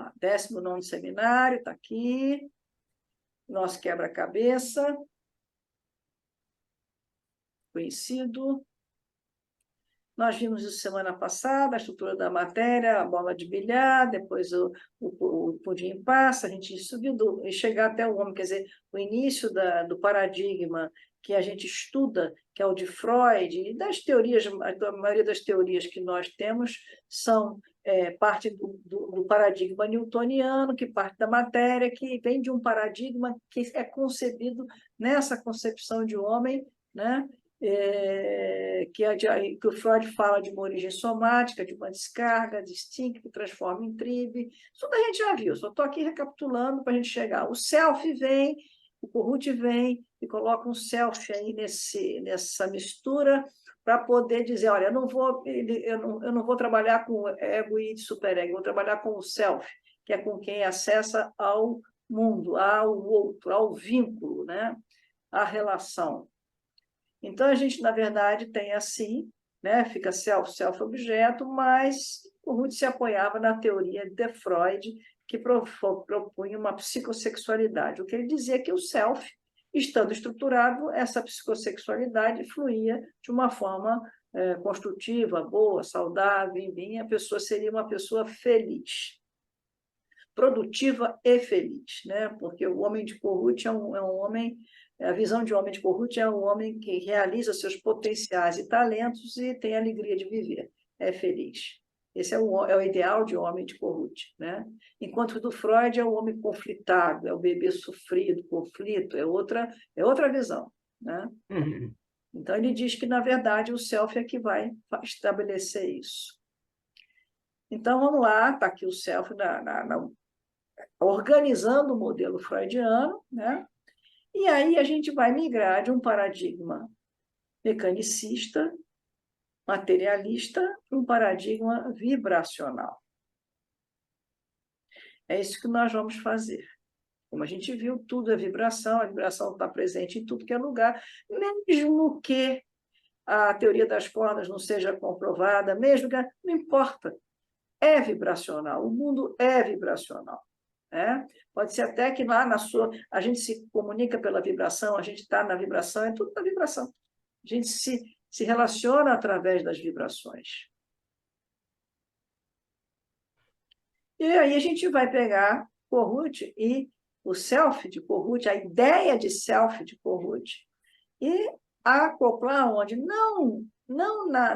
lá, 19º seminário, está aqui, nosso quebra-cabeça, conhecido. Nós vimos isso semana passada, a estrutura da matéria, a bola de bilhar, depois o pudim passa, a gente subiu e chegar até o homem, quer dizer, o início do paradigma que a gente estuda, que é o de Freud, e das teorias, a maioria das teorias que nós temos são parte do paradigma newtoniano, que parte da matéria, que vem de um paradigma que é concebido nessa concepção de homem, né? Que o Freud fala de uma origem somática, de uma descarga distinta que transforma em tribe. Isso tudo a gente já viu, só estou aqui recapitulando para a gente chegar. O self vem, o Corrute vem e coloca um self aí nessa mistura para poder dizer, olha, eu não vou trabalhar com ego e superego, vou trabalhar com o self, que é com quem acessa ao mundo, ao outro, ao vínculo, né? À relação. Então, a gente, na verdade, tem assim, né? Fica self-objeto, mas o Ruth se apoiava na teoria de Freud, que propunha uma psicossexualidade. O que ele dizia é que o self, estando estruturado, essa psicossexualidade fluía de uma forma construtiva, boa, saudável, enfim, a pessoa seria uma pessoa feliz, produtiva e feliz, né? Porque o homem de Corrute é um homem, a visão de homem de Corrute é um homem que realiza seus potenciais e talentos e tem a alegria de viver, é feliz. Esse é o ideal de homem de Corrute, né? Enquanto o do Freud é o homem conflitado, é o bebê sofrido, conflito, é outra visão, né? Uhum. Então, ele diz que, na verdade, o self é que vai estabelecer isso. Então, vamos lá, está aqui o self organizando o modelo freudiano, né? E aí a gente vai migrar de um paradigma mecanicista, materialista, para um paradigma vibracional. É isso que nós vamos fazer. Como a gente viu, tudo é vibração, a vibração está presente em tudo que é lugar, mesmo que a teoria das cordas não seja comprovada, mesmo que não importa, é vibracional, o mundo é vibracional. Né? Pode ser até que lá a gente se comunica pela vibração, a gente está na vibração, é tudo na vibração. A gente se relaciona através das vibrações. E aí a gente vai pegar Corrute e o self de Corrute, a ideia de self de Corrute, e acoplar onde? Não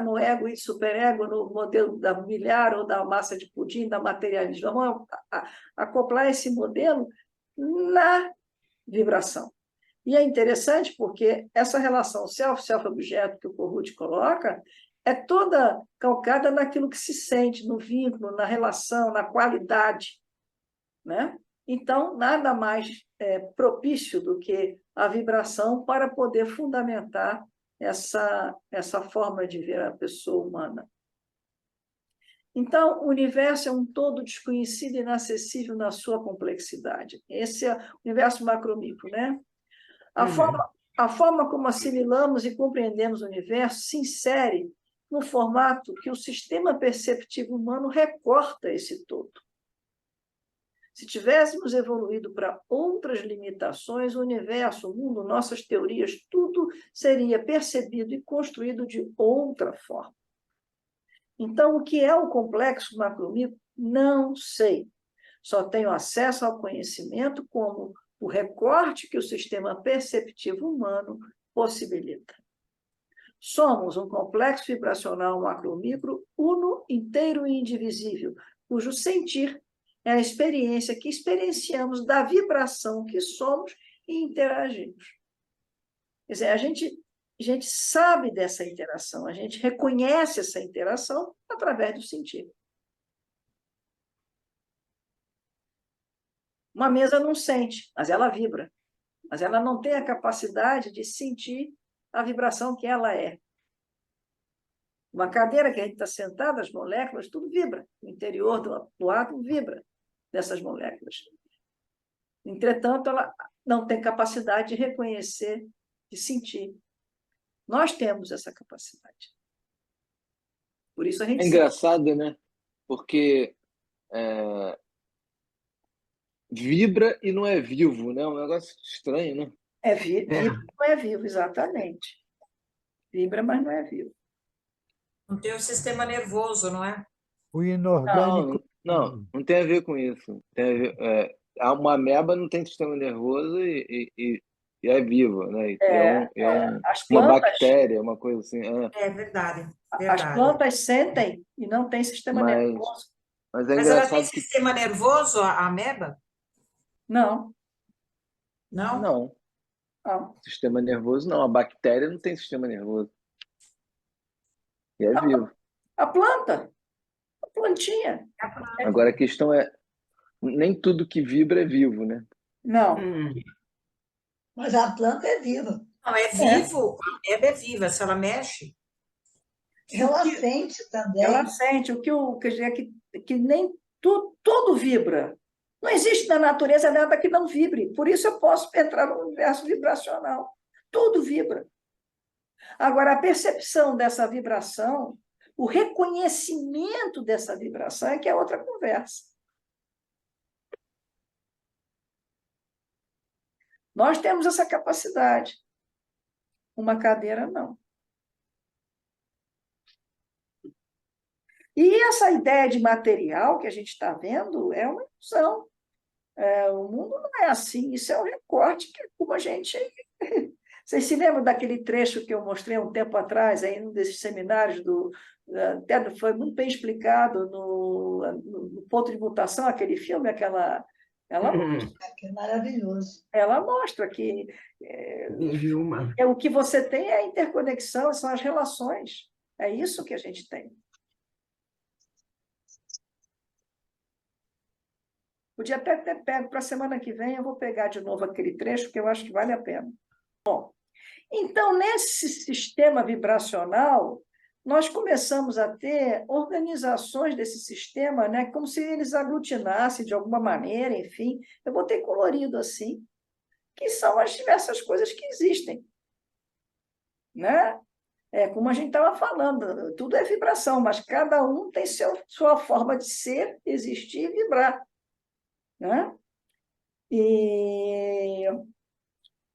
no ego e superego, no modelo da milhar ou da massa de pudim, da materialismo. Vamos acoplar esse modelo na vibração. E é interessante porque essa relação self-objeto que o Corrute coloca é toda calcada naquilo que se sente, no vínculo, na relação, na qualidade, né? Então, nada mais propício do que a vibração para poder fundamentar essa forma de ver a pessoa humana. Então, o universo é um todo desconhecido e inacessível na sua complexidade. Esse é o universo macromicro, né? A forma como assimilamos e compreendemos o universo se insere no formato que o sistema perceptivo humano recorta esse todo. Se tivéssemos evoluído para outras limitações, o universo, o mundo, nossas teorias, tudo seria percebido e construído de outra forma. Então, o que é o complexo macromicro? Não sei. Só tenho acesso ao conhecimento como o recorte que o sistema perceptivo humano possibilita. Somos um complexo vibracional macromicro uno, inteiro e indivisível, cujo sentir é a experiência que experienciamos da vibração que somos e interagimos. Quer dizer, a gente sabe dessa interação, a gente reconhece essa interação através do sentir. Uma mesa não sente, mas ela vibra. Mas ela não tem a capacidade de sentir a vibração que ela é. Uma cadeira que a gente está sentado, as moléculas, tudo vibra. O interior do átomo vibra dessas moléculas. Entretanto, ela não tem capacidade de reconhecer, de sentir. Nós temos essa capacidade. Por isso a gente É sente. engraçado, né? Porque vibra e não é vivo, né? Um negócio estranho, né? Vibra, não é vivo, exatamente. Vibra, mas não é vivo. Não tem o sistema nervoso, não é? O inorgânico. Não tem a ver com isso. Tem a ver, uma ameba não tem sistema nervoso e é viva, né? As Uma plantas, bactéria, uma coisa assim. É verdade, as verdade. plantas sentem e não têm sistema nervoso. Mas é Mas ela tem engraçado que... sistema nervoso, a ameba? Não, Não? Não, não. sistema nervoso não. A bactéria não tem sistema nervoso. E é vivo. A planta, a plantinha. Agora a questão é, nem tudo que vibra é vivo, né? Não. Mas a planta é viva. Não, é vivo, a ameba é viva, se ela mexe. Ela sente também. Ela sente quer dizer, que nem tudo vibra. Não existe na natureza nada que não vibre. Por isso eu posso entrar no universo vibracional. Tudo vibra. Agora, a percepção dessa vibração, o reconhecimento dessa vibração é que é outra conversa. Nós temos essa capacidade. Uma cadeira, não. E essa ideia de material que a gente está vendo é uma ilusão. O mundo não é assim. Isso é um recorte que, como a gente... Vocês se lembram daquele trecho que eu mostrei um tempo atrás, aí, num desses seminários, até foi muito bem explicado no Ponto de Mutação, aquele filme, ela mostra. Que é maravilhoso. Ela mostra que o que você tem é a interconexão, são as relações. É isso que a gente tem. Podia até ter pego para a semana que vem, eu vou pegar de novo aquele trecho, que eu acho que vale a pena. Bom, então, nesse sistema vibracional, nós começamos a ter organizações desse sistema, né, como se eles aglutinassem de alguma maneira, enfim. Eu botei colorido assim, que são as diversas coisas que existem. Né? Como a gente estava falando, tudo é vibração, mas cada um tem sua forma de ser, existir e vibrar. Né? E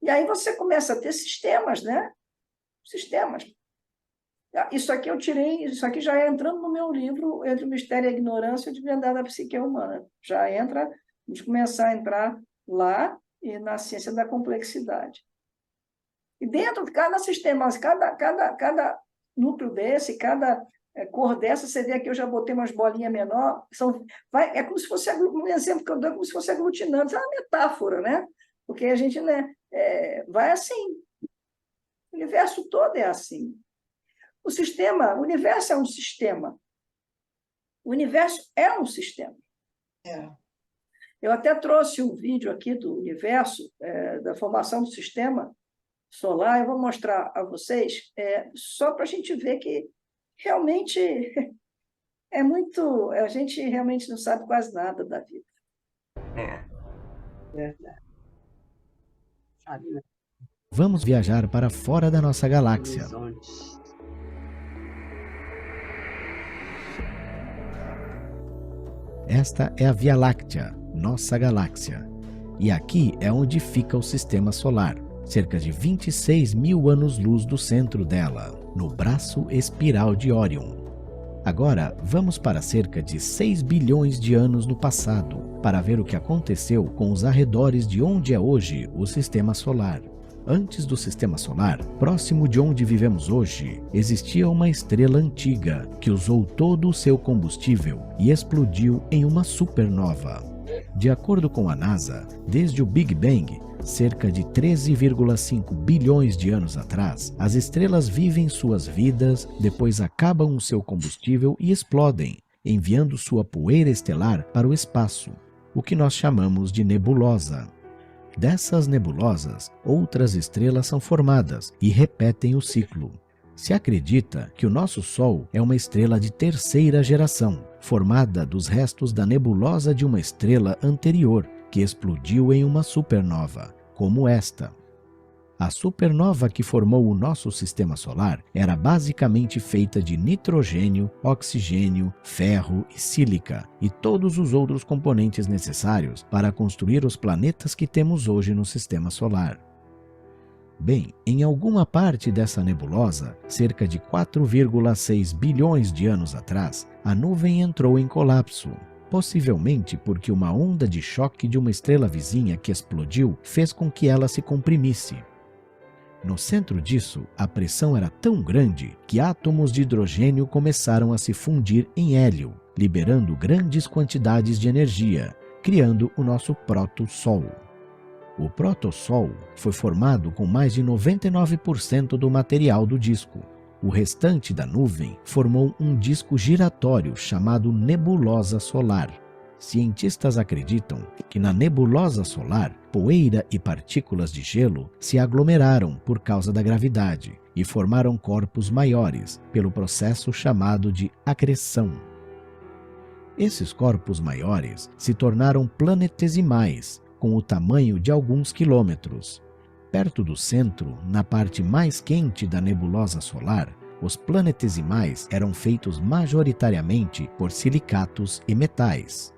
aí você começa a ter sistemas, né? Sistemas. Isso aqui eu tirei, isso aqui já é entrando no meu livro, Entre o Mistério e a Ignorância e a Divindade da Psique Humana. Já entra, vamos começar a entrar lá e na ciência da complexidade. E dentro de cada sistema, cada núcleo desse, cada cor dessa, você vê aqui, eu já botei umas bolinhas menores, é como se fosse, um exemplo que eu dou, é como se fosse aglutinando, isso é uma metáfora, né? Porque a gente, né, vai assim. O universo todo é assim. O universo é um sistema. O universo é um sistema. Eu até trouxe um vídeo aqui do universo, da formação do sistema solar, eu vou mostrar a vocês, só para a gente ver que realmente é muito... A gente realmente não sabe quase nada da vida. Verdade. Vamos viajar para fora da nossa galáxia. Esta é a Via Láctea, nossa galáxia. E aqui é onde fica o Sistema Solar, cerca de 26 mil anos-luz do centro dela, no braço espiral de Órion. Agora, vamos para cerca de 6 bilhões de anos no passado, para ver o que aconteceu com os arredores de onde é hoje o Sistema Solar. Antes do Sistema Solar, próximo de onde vivemos hoje, existia uma estrela antiga que usou todo o seu combustível e explodiu em uma supernova. De acordo com a NASA, desde o Big Bang, cerca de 13,5 bilhões de anos atrás, as estrelas vivem suas vidas, depois acabam o seu combustível e explodem, enviando sua poeira estelar para o espaço, o que nós chamamos de nebulosa. Dessas nebulosas, outras estrelas são formadas e repetem o ciclo. Se acredita que o nosso Sol é uma estrela de terceira geração, formada dos restos da nebulosa de uma estrela anterior, que explodiu em uma supernova, como esta. A supernova que formou o nosso sistema solar era basicamente feita de nitrogênio, oxigênio, ferro e sílica e todos os outros componentes necessários para construir os planetas que temos hoje no sistema solar. Bem, em alguma parte dessa nebulosa, cerca de 4,6 bilhões de anos atrás, a nuvem entrou em colapso. Possivelmente porque uma onda de choque de uma estrela vizinha que explodiu fez com que ela se comprimisse. No centro disso, a pressão era tão grande que átomos de hidrogênio começaram a se fundir em hélio, liberando grandes quantidades de energia, criando o nosso protossol. O protossol foi formado com mais de 99% do material do disco. O restante da nuvem formou um disco giratório chamado nebulosa solar. Cientistas acreditam que na nebulosa solar, poeira e partículas de gelo se aglomeraram por causa da gravidade e formaram corpos maiores pelo processo chamado de acreção. Esses corpos maiores se tornaram planetesimais, com o tamanho de alguns quilômetros. Perto do centro, na parte mais quente da nebulosa solar, os planetesimais eram feitos majoritariamente por silicatos e metais.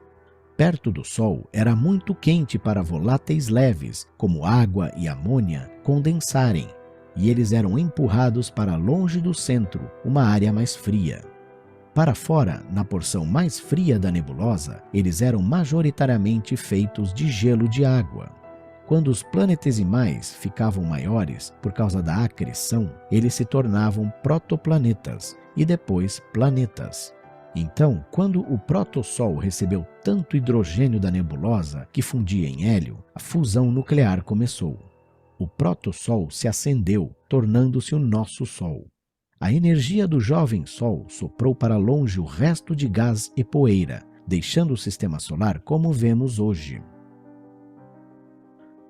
Perto do Sol era muito quente para voláteis leves, como água e amônia, condensarem, e eles eram empurrados para longe do centro, uma área mais fria. Para fora, na porção mais fria da nebulosa, eles eram majoritariamente feitos de gelo de água. Quando os planetesimais ficavam maiores por causa da acreção, eles se tornavam protoplanetas e depois planetas. Então, quando o protossol recebeu tanto hidrogênio da nebulosa que fundia em hélio, a fusão nuclear começou. O protossol se acendeu, tornando-se o nosso Sol. A energia do jovem Sol soprou para longe o resto de gás e poeira, deixando o sistema solar como vemos hoje.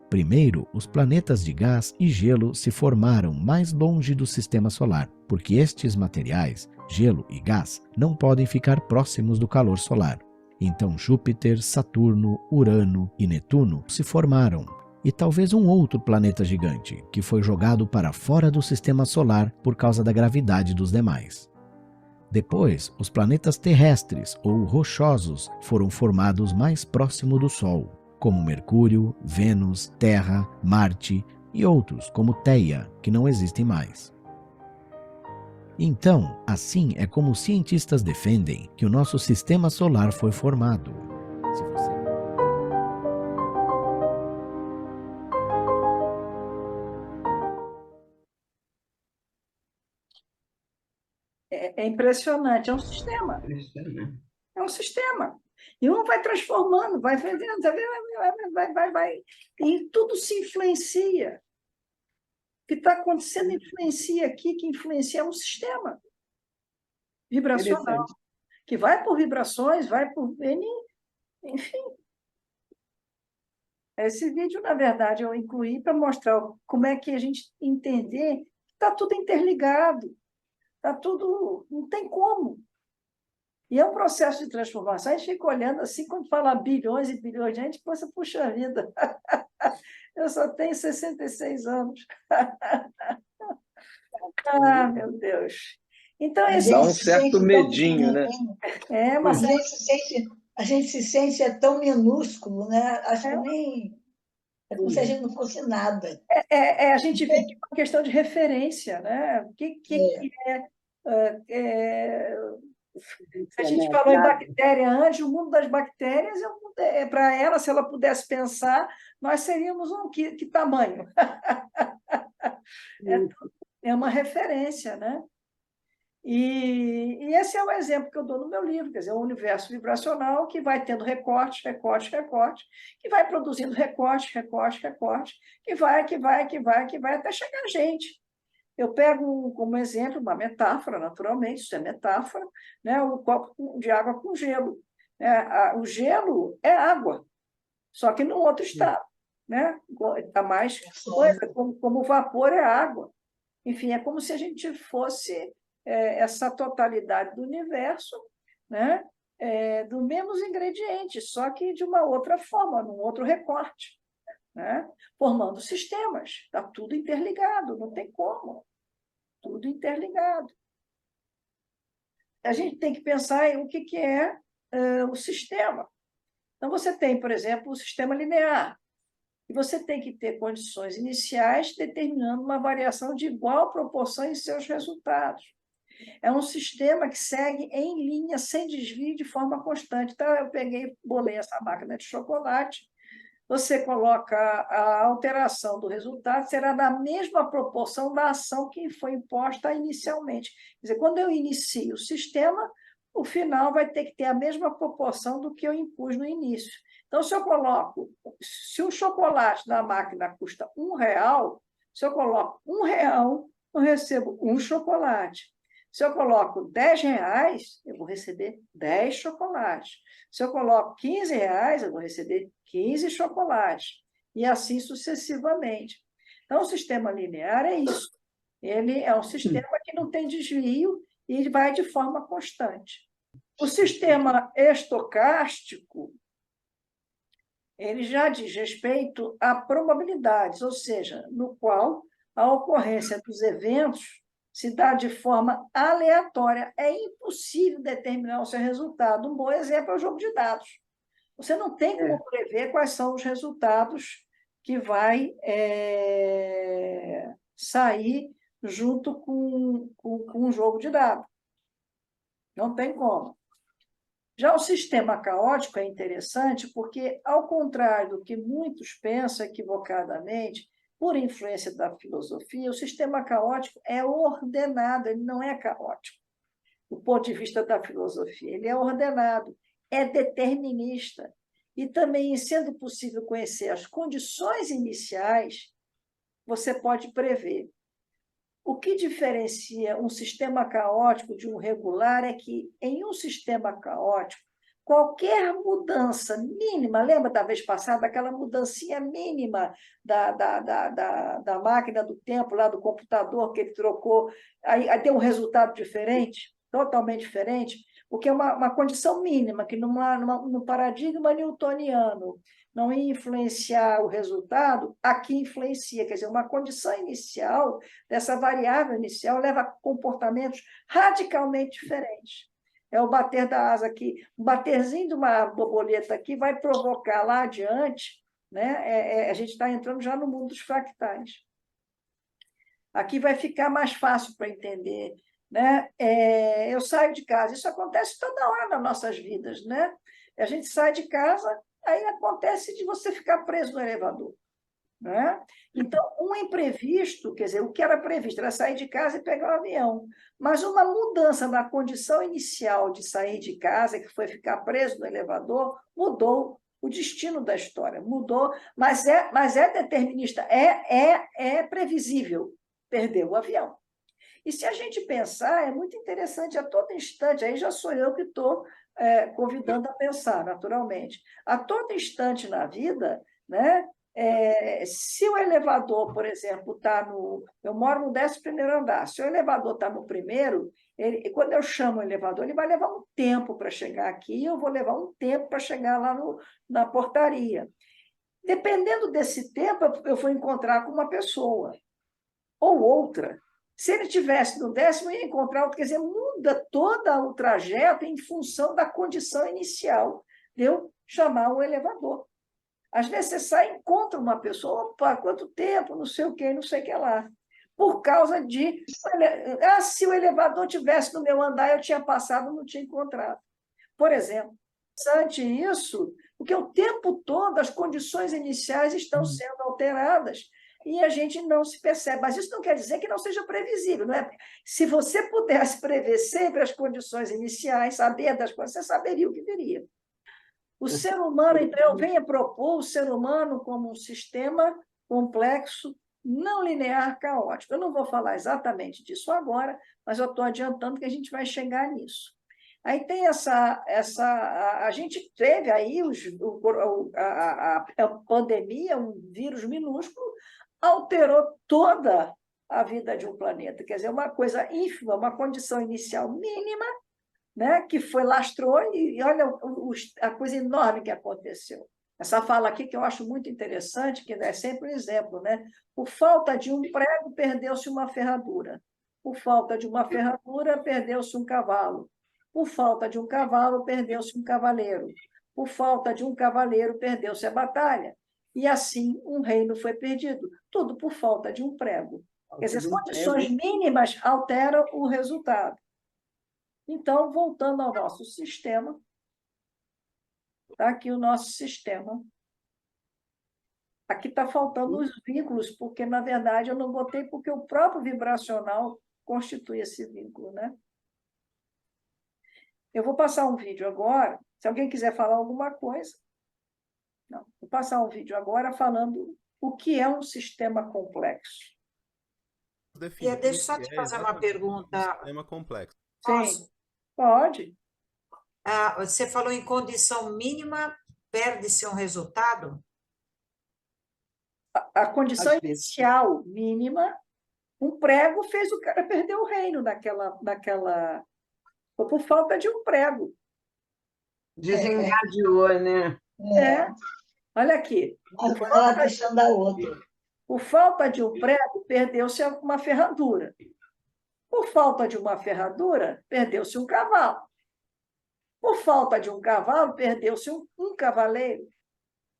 Primeiro, os planetas de gás e gelo se formaram mais longe do sistema solar, porque estes materiais, gelo e gás, não podem ficar próximos do calor solar. Então Júpiter, Saturno, Urano e Netuno se formaram, e talvez um outro planeta gigante, que foi jogado para fora do sistema solar por causa da gravidade dos demais. Depois, os planetas terrestres ou rochosos foram formados mais próximo do Sol, como Mercúrio, Vênus, Terra, Marte e outros, como Theia, que não existem mais. Então, assim é como os cientistas defendem que o nosso sistema solar foi formado. Se você... É impressionante, é um sistema. É um sistema. E um vai transformando, vai vendendo, vai. E tudo se influencia. O que está acontecendo influencia aqui, que influencia um sistema vibracional, que vai por vibrações, vai por... Enfim. Esse vídeo, na verdade, eu incluí para mostrar como é que a gente entender que está tudo interligado, está tudo... Não tem como. E é um processo de transformação. A gente fica olhando assim, quando fala bilhões e bilhões de gente, pensa, puxa vida, eu só tenho 66 anos. Ah, meu Deus. Então, esse... Dá um certo medinho, né? Mas a gente se sente tão minúsculo, né? Acho que nem... É como se a gente não fosse nada. A gente vê que é uma questão de referência, né? O que se a gente falou em bactéria antes, o mundo das bactérias, para ela, se ela pudesse pensar, nós seríamos que tamanho? É uma referência, né? E esse é o exemplo que eu dou no meu livro, quer dizer, um universo vibracional que vai tendo recorte, que vai produzindo recorte, que vai até chegar a gente. Eu pego como exemplo uma metáfora, naturalmente, isso é metáfora, né? O copo de água com gelo. O gelo é água, só que num outro estado, né? Está mais coisa, como o vapor é água. Enfim, é como se a gente fosse essa totalidade do universo, né? Do mesmos ingredientes, só que de uma outra forma, num outro recorte. né? Formando sistemas. Está tudo interligado, não tem como. Tudo interligado. A gente tem que pensar em o que é o sistema. Então, você tem, por exemplo, o sistema linear. E você tem que ter condições iniciais determinando uma variação de igual proporção em seus resultados. É um sistema que segue em linha, sem desvio, de forma constante. Então, eu bolei essa máquina de chocolate, você coloca a alteração do resultado, será da mesma proporção da ação que foi imposta inicialmente. Quer dizer, quando eu inicio o sistema, o final vai ter que ter a mesma proporção do que eu impus no início. Então, se o chocolate na máquina custa R$1, se eu coloco R$1, eu recebo um chocolate. Se eu coloco R$10, eu vou receber 10 chocolates. Se eu coloco R$15, eu vou receber 15 chocolates. E assim sucessivamente. Então, o sistema linear é isso. Ele é um sistema que não tem desvio e vai de forma constante. O sistema estocástico, ele já diz respeito a probabilidades, ou seja, no qual a ocorrência dos eventos se dá de forma aleatória. É impossível determinar o seu resultado. Um bom exemplo é o jogo de dados. Você não tem como prever quais são os resultados que vai sair junto com um jogo de dados. Não tem como. Já o sistema caótico é interessante porque, ao contrário do que muitos pensam equivocadamente, por influência da filosofia, o sistema caótico é ordenado, ele não é caótico. Do ponto de vista da filosofia, ele é ordenado, é determinista. E também, sendo possível conhecer as condições iniciais, você pode prever. O que diferencia um sistema caótico de um regular é que, em um sistema caótico, qualquer mudança mínima, lembra da vez passada, aquela mudancinha mínima da máquina do tempo, lá do computador que ele trocou, aí tem um resultado diferente, totalmente diferente, porque é uma condição mínima, que no paradigma newtoniano não ia influenciar o resultado, aqui influencia, quer dizer, uma condição inicial, dessa variável inicial, leva a comportamentos radicalmente diferentes. É o bater da asa aqui, um baterzinho de uma borboleta aqui vai provocar lá adiante, né? A gente está entrando já no mundo dos fractais. Aqui vai ficar mais fácil para entender, né? Eu saio de casa, isso acontece toda hora nas nossas vidas, né? A gente sai de casa, aí acontece de você ficar preso no elevador, né? Então, um imprevisto, quer dizer, o que era previsto era sair de casa e pegar o avião, mas uma mudança na condição inicial de sair de casa, que foi ficar preso no elevador, mudou o destino da história, mudou, mas é determinista, é previsível, perdeu o avião. E se a gente pensar, é muito interessante a todo instante, aí já sou eu que estou convidando a pensar, naturalmente. A todo instante na vida, né, se o elevador, por exemplo, está no... Eu moro no 11º andar. Se o elevador está no primeiro, quando eu chamo o elevador, ele vai levar um tempo para chegar aqui, eu vou levar um tempo para chegar lá na portaria. Dependendo desse tempo, eu vou encontrar com uma pessoa ou outra. Se ele estivesse no 10º, ia encontrar outro. Quer dizer, muda todo o trajeto em função da condição inicial de eu chamar o elevador. Às vezes você sai e encontra uma pessoa, opa, quanto tempo, não sei o que, não sei o que lá. Por causa de... se o elevador tivesse no meu andar, eu tinha passado, não tinha encontrado. Por exemplo, interessante isso, porque o tempo todo as condições iniciais estão sendo alteradas e a gente não se percebe. Mas isso não quer dizer que não seja previsível, não é? Se você pudesse prever sempre as condições iniciais, saber das coisas, você saberia o que viria. O ser humano, então, eu venho propor o ser humano como um sistema complexo, não linear, caótico. Eu não vou falar exatamente disso agora, mas eu estou adiantando que a gente vai chegar nisso. Aí tem a gente teve aí a pandemia, um vírus minúsculo, alterou toda a vida de um planeta. Quer dizer, uma coisa ínfima, uma condição inicial mínima, né, que lastrou, e olha a coisa enorme que aconteceu. Essa fala aqui que eu acho muito interessante, que é sempre um exemplo, né? Por falta de um prego, perdeu-se uma ferradura. Por falta de uma ferradura, perdeu-se um cavalo. Por falta de um cavalo, perdeu-se um cavaleiro. Por falta de um cavaleiro, perdeu-se a batalha. E assim um reino foi perdido. Tudo por falta de um prego. Quer dizer, as condições mínimas alteram o resultado. Então, voltando ao nosso sistema, está aqui o nosso sistema. Aqui está faltando os vínculos, porque, na verdade, eu não botei porque o próprio vibracional constitui esse vínculo, né? Eu vou passar um vídeo agora, se alguém quiser falar alguma coisa. Não, vou passar um vídeo agora falando o que é um sistema complexo. Deixa eu só te fazer uma pergunta. Sistema complexo. Sim, pode. Você falou em condição mínima, perde-se um resultado? A condição inicial mínima, um prego fez o cara perder o reino naquela... por falta de um prego. Desencadeou, né? Olha aqui. Mas quando ela está deixando a outra. Por falta de um prego, perdeu-se uma ferradura. Por falta de uma ferradura, perdeu-se um cavalo. Por falta de um cavalo, perdeu-se um cavaleiro.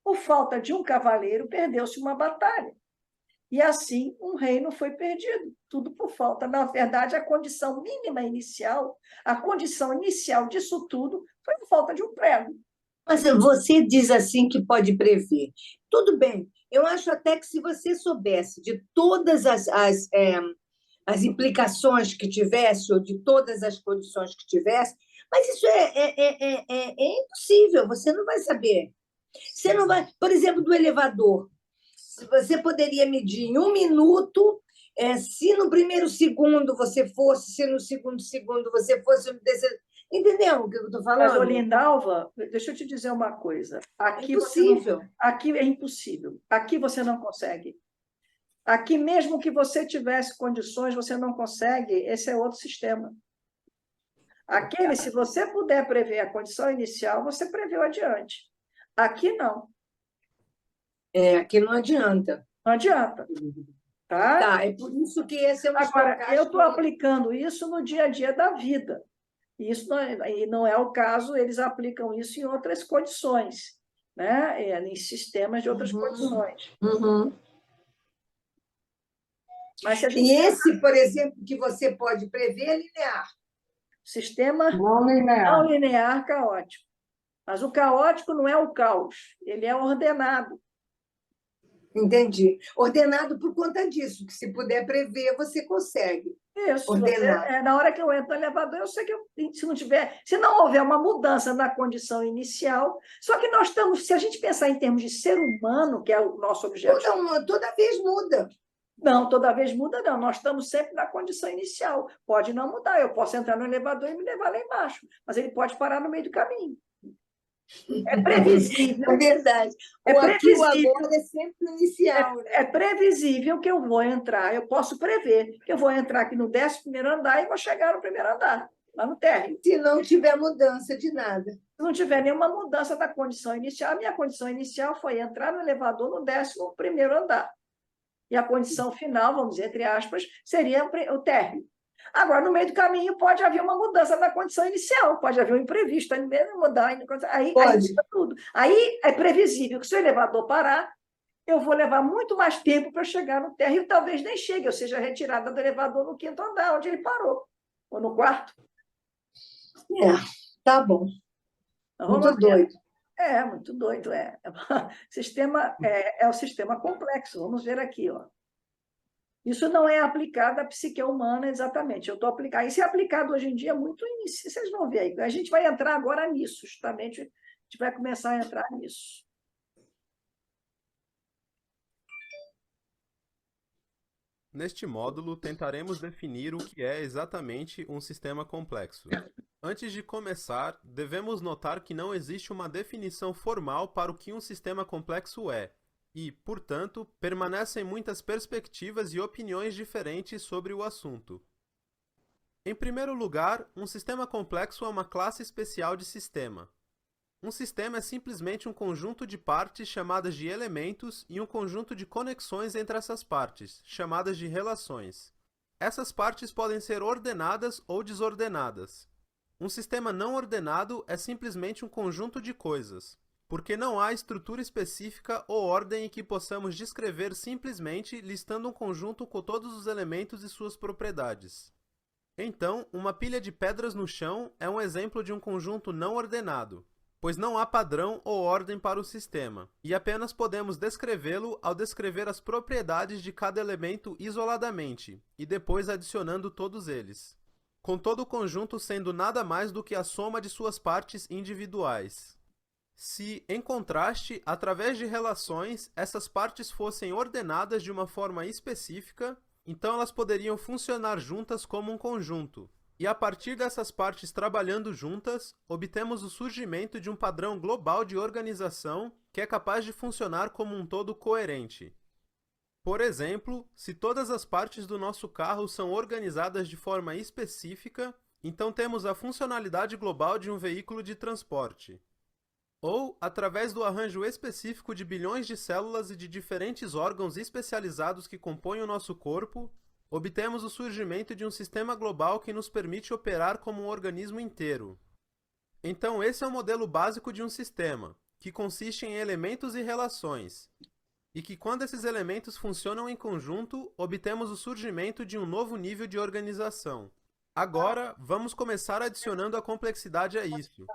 Por falta de um cavaleiro, perdeu-se uma batalha. E assim, um reino foi perdido. Tudo por falta. Na verdade, a condição mínima inicial, a condição inicial disso tudo, foi a falta de um prego. Mas você diz assim que pode prever. Tudo bem, eu acho até que se você soubesse de todas as implicações que tivesse, ou de todas as condições que tivesse, mas isso é impossível, você não vai saber. Você não vai, por exemplo, do elevador. Você poderia medir em 1 minuto, se no primeiro segundo você fosse, se no segundo segundo você fosse, no terceiro... Entendeu o que eu estou falando? Mas, Olindalva, deixa eu te dizer uma coisa. Aqui impossível. Aqui é impossível. Aqui você não consegue. Aqui, mesmo que você tivesse condições, você não consegue. Esse é outro sistema. Aquele, se você puder prever a condição inicial, você prevê o adiante. Aqui, não. Aqui não adianta. Não adianta. Tá? Tá, é por isso que esse é um Agora, eu estou aplicando isso no dia a dia da vida. Isso não é o caso, eles aplicam isso em outras condições, né? Em sistemas de outras condições. Mas se a gente... E esse, por exemplo, que você pode prever é linear. Sistema Não linear. não linear caótico. Mas o caótico não é o caos, ele é ordenado. Entendi. Ordenado por conta disso, que se puder prever, você consegue. Isso. Ordenar. Na hora que eu entro no elevador, eu sei que se não houver uma mudança na condição inicial, só que nós estamos, se a gente pensar em termos de ser humano, que é o nosso objetivo. Toda vez muda. Não, toda vez muda, não. Nós estamos sempre na condição inicial. Pode não mudar. Eu posso entrar no elevador e me levar lá embaixo, mas ele pode parar no meio do caminho. É previsível. É verdade. É previsível. previsível. O agora é sempre inicial. É previsível que eu vou entrar, eu posso prever que eu vou entrar aqui no 11º andar e vou chegar no 1º andar, lá no térreo. Se não tiver mudança de nada. Se não tiver nenhuma mudança da condição inicial, a minha condição inicial foi entrar no elevador no 11º andar. E a condição final, vamos dizer, entre aspas, seria o térreo. Agora, no meio do caminho, pode haver uma mudança da condição inicial, pode haver um imprevisto, mudar, aí muda tudo. Aí é previsível que se o elevador parar, eu vou levar muito mais tempo para chegar no térreo e talvez nem chegue, eu seja retirada do elevador no 5º andar, onde ele parou, ou no 4º. Tá bom. Então, muito doido. Muito doido, Sistema, é o sistema complexo, vamos ver aqui, ó. Isso não é aplicado à psique humana exatamente. Eu estou aplicando. Isso é aplicado hoje em dia muito início. Vocês vão ver aí. A gente vai entrar agora nisso, justamente. A gente vai começar a entrar nisso. Neste módulo, tentaremos definir o que é exatamente um sistema complexo. Antes de começar, devemos notar que não existe uma definição formal para o que um sistema complexo é. E, portanto, permanecem muitas perspectivas e opiniões diferentes sobre o assunto. Em primeiro lugar, um sistema complexo é uma classe especial de sistema. Um sistema é simplesmente um conjunto de partes chamadas de elementos e um conjunto de conexões entre essas partes, chamadas de relações. Essas partes podem ser ordenadas ou desordenadas. Um sistema não ordenado é simplesmente um conjunto de coisas, porque não há estrutura específica ou ordem em que possamos descrever simplesmente listando um conjunto com todos os elementos e suas propriedades. Então, uma pilha de pedras no chão é um exemplo de um conjunto não ordenado, pois não há padrão ou ordem para o sistema, e apenas podemos descrevê-lo ao descrever as propriedades de cada elemento isoladamente, e depois adicionando todos eles, com todo o conjunto sendo nada mais do que a soma de suas partes individuais. Se, em contraste, através de relações, essas partes fossem ordenadas de uma forma específica, então elas poderiam funcionar juntas como um conjunto. E a partir dessas partes trabalhando juntas, obtemos o surgimento de um padrão global de organização que é capaz de funcionar como um todo coerente. Por exemplo, se todas as partes do nosso carro são organizadas de forma específica, então temos a funcionalidade global de um veículo de transporte. Ou, através do arranjo específico de bilhões de células e de diferentes órgãos especializados que compõem o nosso corpo, obtemos o surgimento de um sistema global que nos permite operar como um organismo inteiro. Então, esse é o modelo básico de um sistema, que consiste em elementos e relações, e que quando esses elementos funcionam em conjunto, obtemos o surgimento de um novo nível de organização. Agora, vamos começar adicionando a complexidade a isso.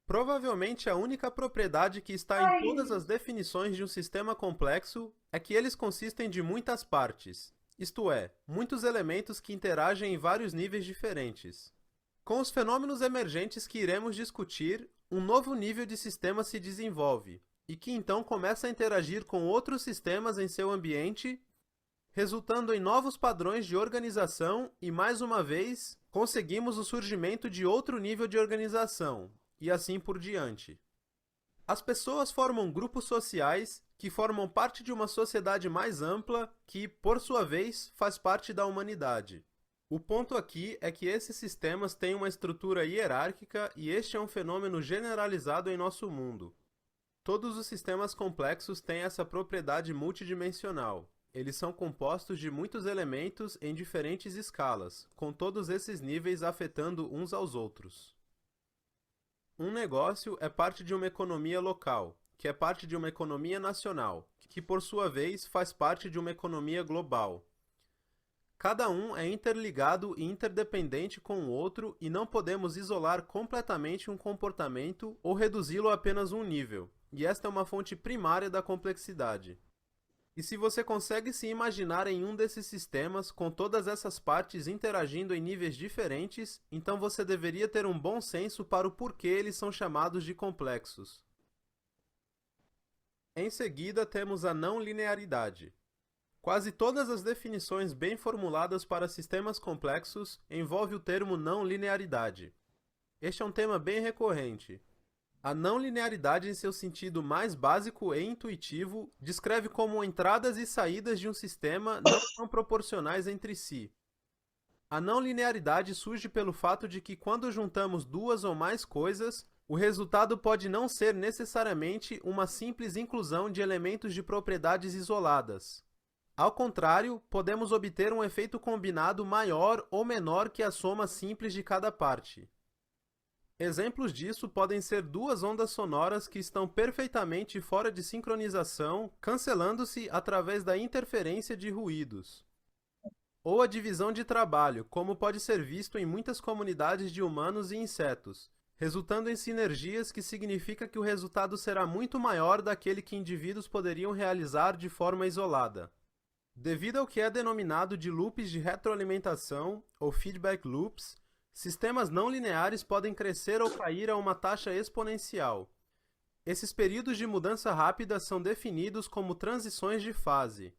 Provavelmente a única propriedade que está em todas as definições de um sistema complexo é que eles consistem de muitas partes, isto é, muitos elementos que interagem em vários níveis diferentes. Com os fenômenos emergentes que iremos discutir, um novo nível de sistema se desenvolve, e que então começa a interagir com outros sistemas em seu ambiente, resultando em novos padrões de organização e, mais uma vez, conseguimos o surgimento de outro nível de organização, e assim por diante. As pessoas formam grupos sociais que formam parte de uma sociedade mais ampla que, por sua vez, faz parte da humanidade. O ponto aqui é que esses sistemas têm uma estrutura hierárquica e este é um fenômeno generalizado em nosso mundo. Todos os sistemas complexos têm essa propriedade multidimensional. Eles são compostos de muitos elementos em diferentes escalas, com todos esses níveis afetando uns aos outros. Um negócio é parte de uma economia local, que é parte de uma economia nacional, que por sua vez faz parte de uma economia global. Cada um é interligado e interdependente com o outro e não podemos isolar completamente um comportamento ou reduzi-lo a apenas um nível, e esta é uma fonte primária da complexidade. E se você consegue se imaginar em um desses sistemas com todas essas partes interagindo em níveis diferentes, então você deveria ter um bom senso para o porquê eles são chamados de complexos. Em seguida, temos a não linearidade. Quase todas as definições bem formuladas para sistemas complexos envolvem o termo não linearidade. Este é um tema bem recorrente. A não linearidade, em seu sentido mais básico e intuitivo, descreve como entradas e saídas de um sistema não são proporcionais entre si. A não linearidade surge pelo fato de que quando juntamos duas ou mais coisas, o resultado pode não ser necessariamente uma simples inclusão de elementos de propriedades isoladas. Ao contrário, podemos obter um efeito combinado maior ou menor que a soma simples de cada parte. Exemplos disso podem ser duas ondas sonoras que estão perfeitamente fora de sincronização, cancelando-se através da interferência de ruídos. Ou a divisão de trabalho, como pode ser visto em muitas comunidades de humanos e insetos, resultando em sinergias que significa que o resultado será muito maior daquele que indivíduos poderiam realizar de forma isolada. Devido ao que é denominado de loops de retroalimentação, ou feedback loops, sistemas não lineares podem crescer ou cair a uma taxa exponencial. Esses períodos de mudança rápida são definidos como transições de fase.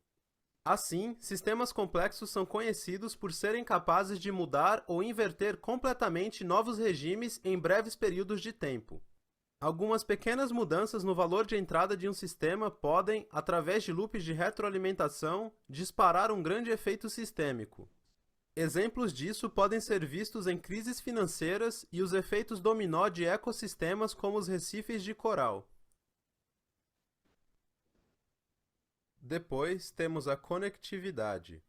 Assim, sistemas complexos são conhecidos por serem capazes de mudar ou inverter completamente novos regimes em breves períodos de tempo. Algumas pequenas mudanças no valor de entrada de um sistema podem, através de loops de retroalimentação, disparar um grande efeito sistêmico. Exemplos disso podem ser vistos em crises financeiras e os efeitos dominó de ecossistemas como os recifes de coral. Depois, temos a conectividade.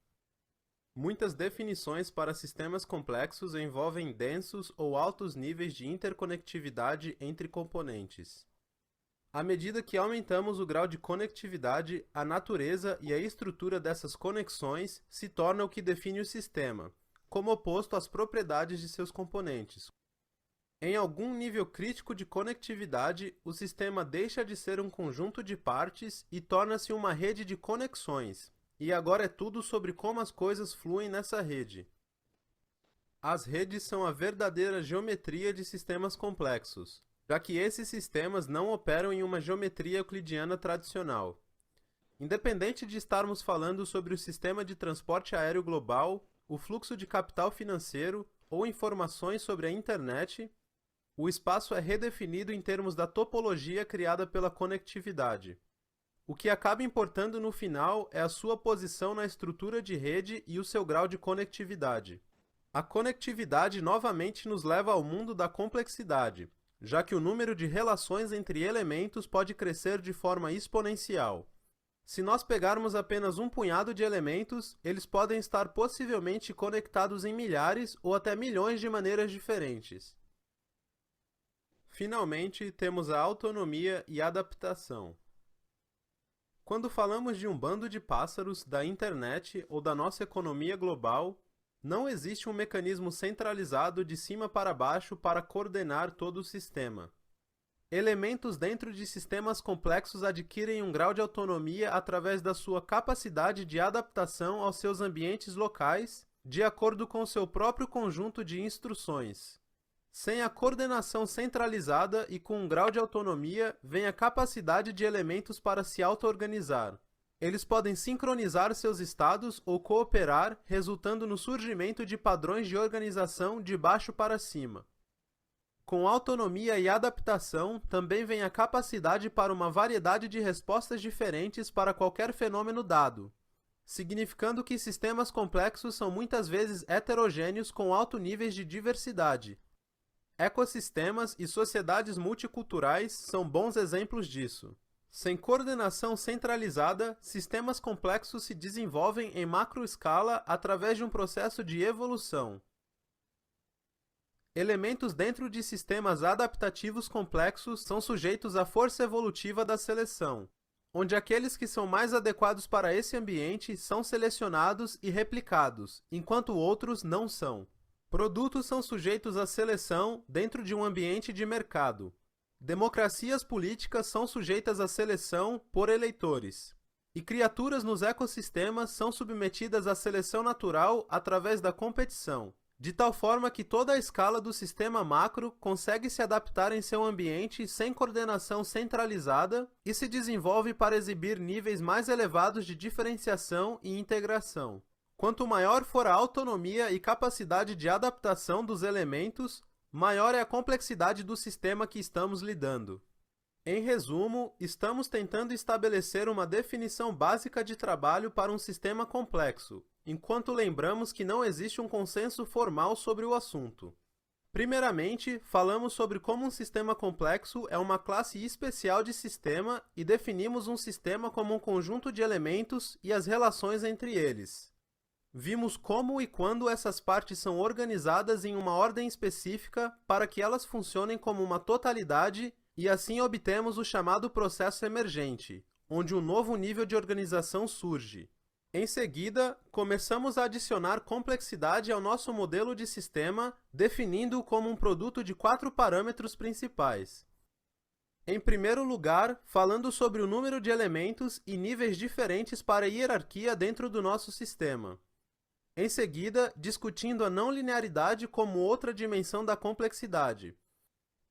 Muitas definições para sistemas complexos envolvem densos ou altos níveis de interconectividade entre componentes. À medida que aumentamos o grau de conectividade, a natureza e a estrutura dessas conexões se torna o que define o sistema, como oposto às propriedades de seus componentes. Em algum nível crítico de conectividade, o sistema deixa de ser um conjunto de partes e torna-se uma rede de conexões, e agora é tudo sobre como as coisas fluem nessa rede. As redes são a verdadeira geometria de sistemas complexos, já que esses sistemas não operam em uma geometria euclidiana tradicional. Independente de estarmos falando sobre o sistema de transporte aéreo global, o fluxo de capital financeiro ou informações sobre a internet, o espaço é redefinido em termos da topologia criada pela conectividade. O que acaba importando no final é a sua posição na estrutura de rede e o seu grau de conectividade. A conectividade novamente nos leva ao mundo da complexidade, já que o número de relações entre elementos pode crescer de forma exponencial. Se nós pegarmos apenas um punhado de elementos, eles podem estar possivelmente conectados em milhares ou até milhões de maneiras diferentes. Finalmente, temos a autonomia e adaptação. Quando falamos de um bando de pássaros, da internet ou da nossa economia global, não existe um mecanismo centralizado de cima para baixo para coordenar todo o sistema. Elementos dentro de sistemas complexos adquirem um grau de autonomia através da sua capacidade de adaptação aos seus ambientes locais, de acordo com seu próprio conjunto de instruções. Sem a coordenação centralizada e com um grau de autonomia, vem a capacidade de elementos para se auto-organizar. Eles podem sincronizar seus estados ou cooperar, resultando no surgimento de padrões de organização de baixo para cima. Com autonomia e adaptação, também vem a capacidade para uma variedade de respostas diferentes para qualquer fenômeno dado, significando que sistemas complexos são muitas vezes heterogêneos com altos níveis de diversidade. Ecossistemas e sociedades multiculturais são bons exemplos disso. Sem coordenação centralizada, sistemas complexos se desenvolvem em macroescala através de um processo de evolução. Elementos dentro de sistemas adaptativos complexos são sujeitos à força evolutiva da seleção, onde aqueles que são mais adequados para esse ambiente são selecionados e replicados, enquanto outros não são. Produtos são sujeitos à seleção dentro de um ambiente de mercado. Democracias políticas são sujeitas à seleção por eleitores. E criaturas nos ecossistemas são submetidas à seleção natural através da competição, de tal forma que toda a escala do sistema macro consegue se adaptar em seu ambiente sem coordenação centralizada e se desenvolve para exibir níveis mais elevados de diferenciação e integração. Quanto maior for a autonomia e capacidade de adaptação dos elementos, maior é a complexidade do sistema que estamos lidando. Em resumo, estamos tentando estabelecer uma definição básica de trabalho para um sistema complexo, enquanto lembramos que não existe um consenso formal sobre o assunto. Primeiramente, falamos sobre como um sistema complexo é uma classe especial de sistema e definimos um sistema como um conjunto de elementos e as relações entre eles. Vimos como e quando essas partes são organizadas em uma ordem específica para que elas funcionem como uma totalidade e assim obtemos o chamado processo emergente, onde um novo nível de organização surge. Em seguida, começamos a adicionar complexidade ao nosso modelo de sistema, definindo-o como um produto de 4 parâmetros principais. Em primeiro lugar, falando sobre o número de elementos e níveis diferentes para a hierarquia dentro do nosso sistema. Em seguida, discutindo a não linearidade como outra dimensão da complexidade,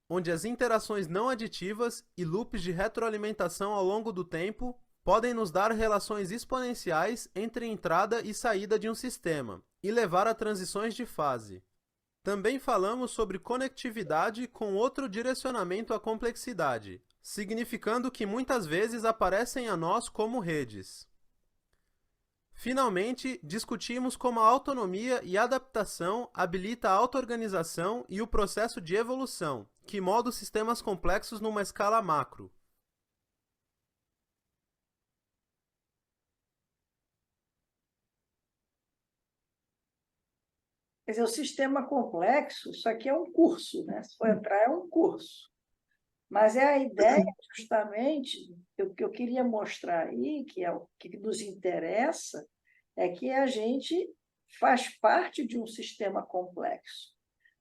onde as interações não aditivas e loops de retroalimentação ao longo do tempo podem nos dar relações exponenciais entre entrada e saída de um sistema e levar a transições de fase. Também falamos sobre conectividade com outro direcionamento à complexidade, significando que muitas vezes aparecem a nós como redes. Finalmente, discutimos como a autonomia e adaptação habilita a auto-organização e o processo de evolução, que moda os sistemas complexos numa escala macro. Quer dizer, o sistema complexo, isso aqui é um curso, né? Se for entrar, é um curso. Mas é a ideia, justamente, o que eu queria mostrar aí, que é o que nos interessa, é que a gente faz parte de um sistema complexo.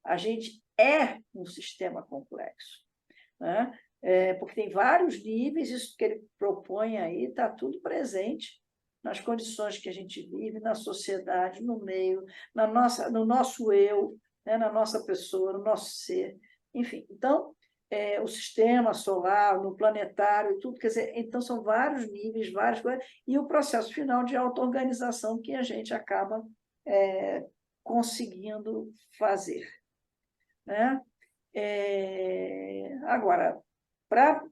A gente é um sistema complexo, né? Porque tem vários níveis, isso que ele propõe aí está tudo presente nas condições que a gente vive, na sociedade, no meio, no nosso eu, né? Na nossa pessoa, no nosso ser. Enfim, então, o sistema solar, no planetário, tudo, quer dizer, então são vários níveis, várias coisas, e o processo final de auto-organização que a gente acaba conseguindo fazer, né? Agora, para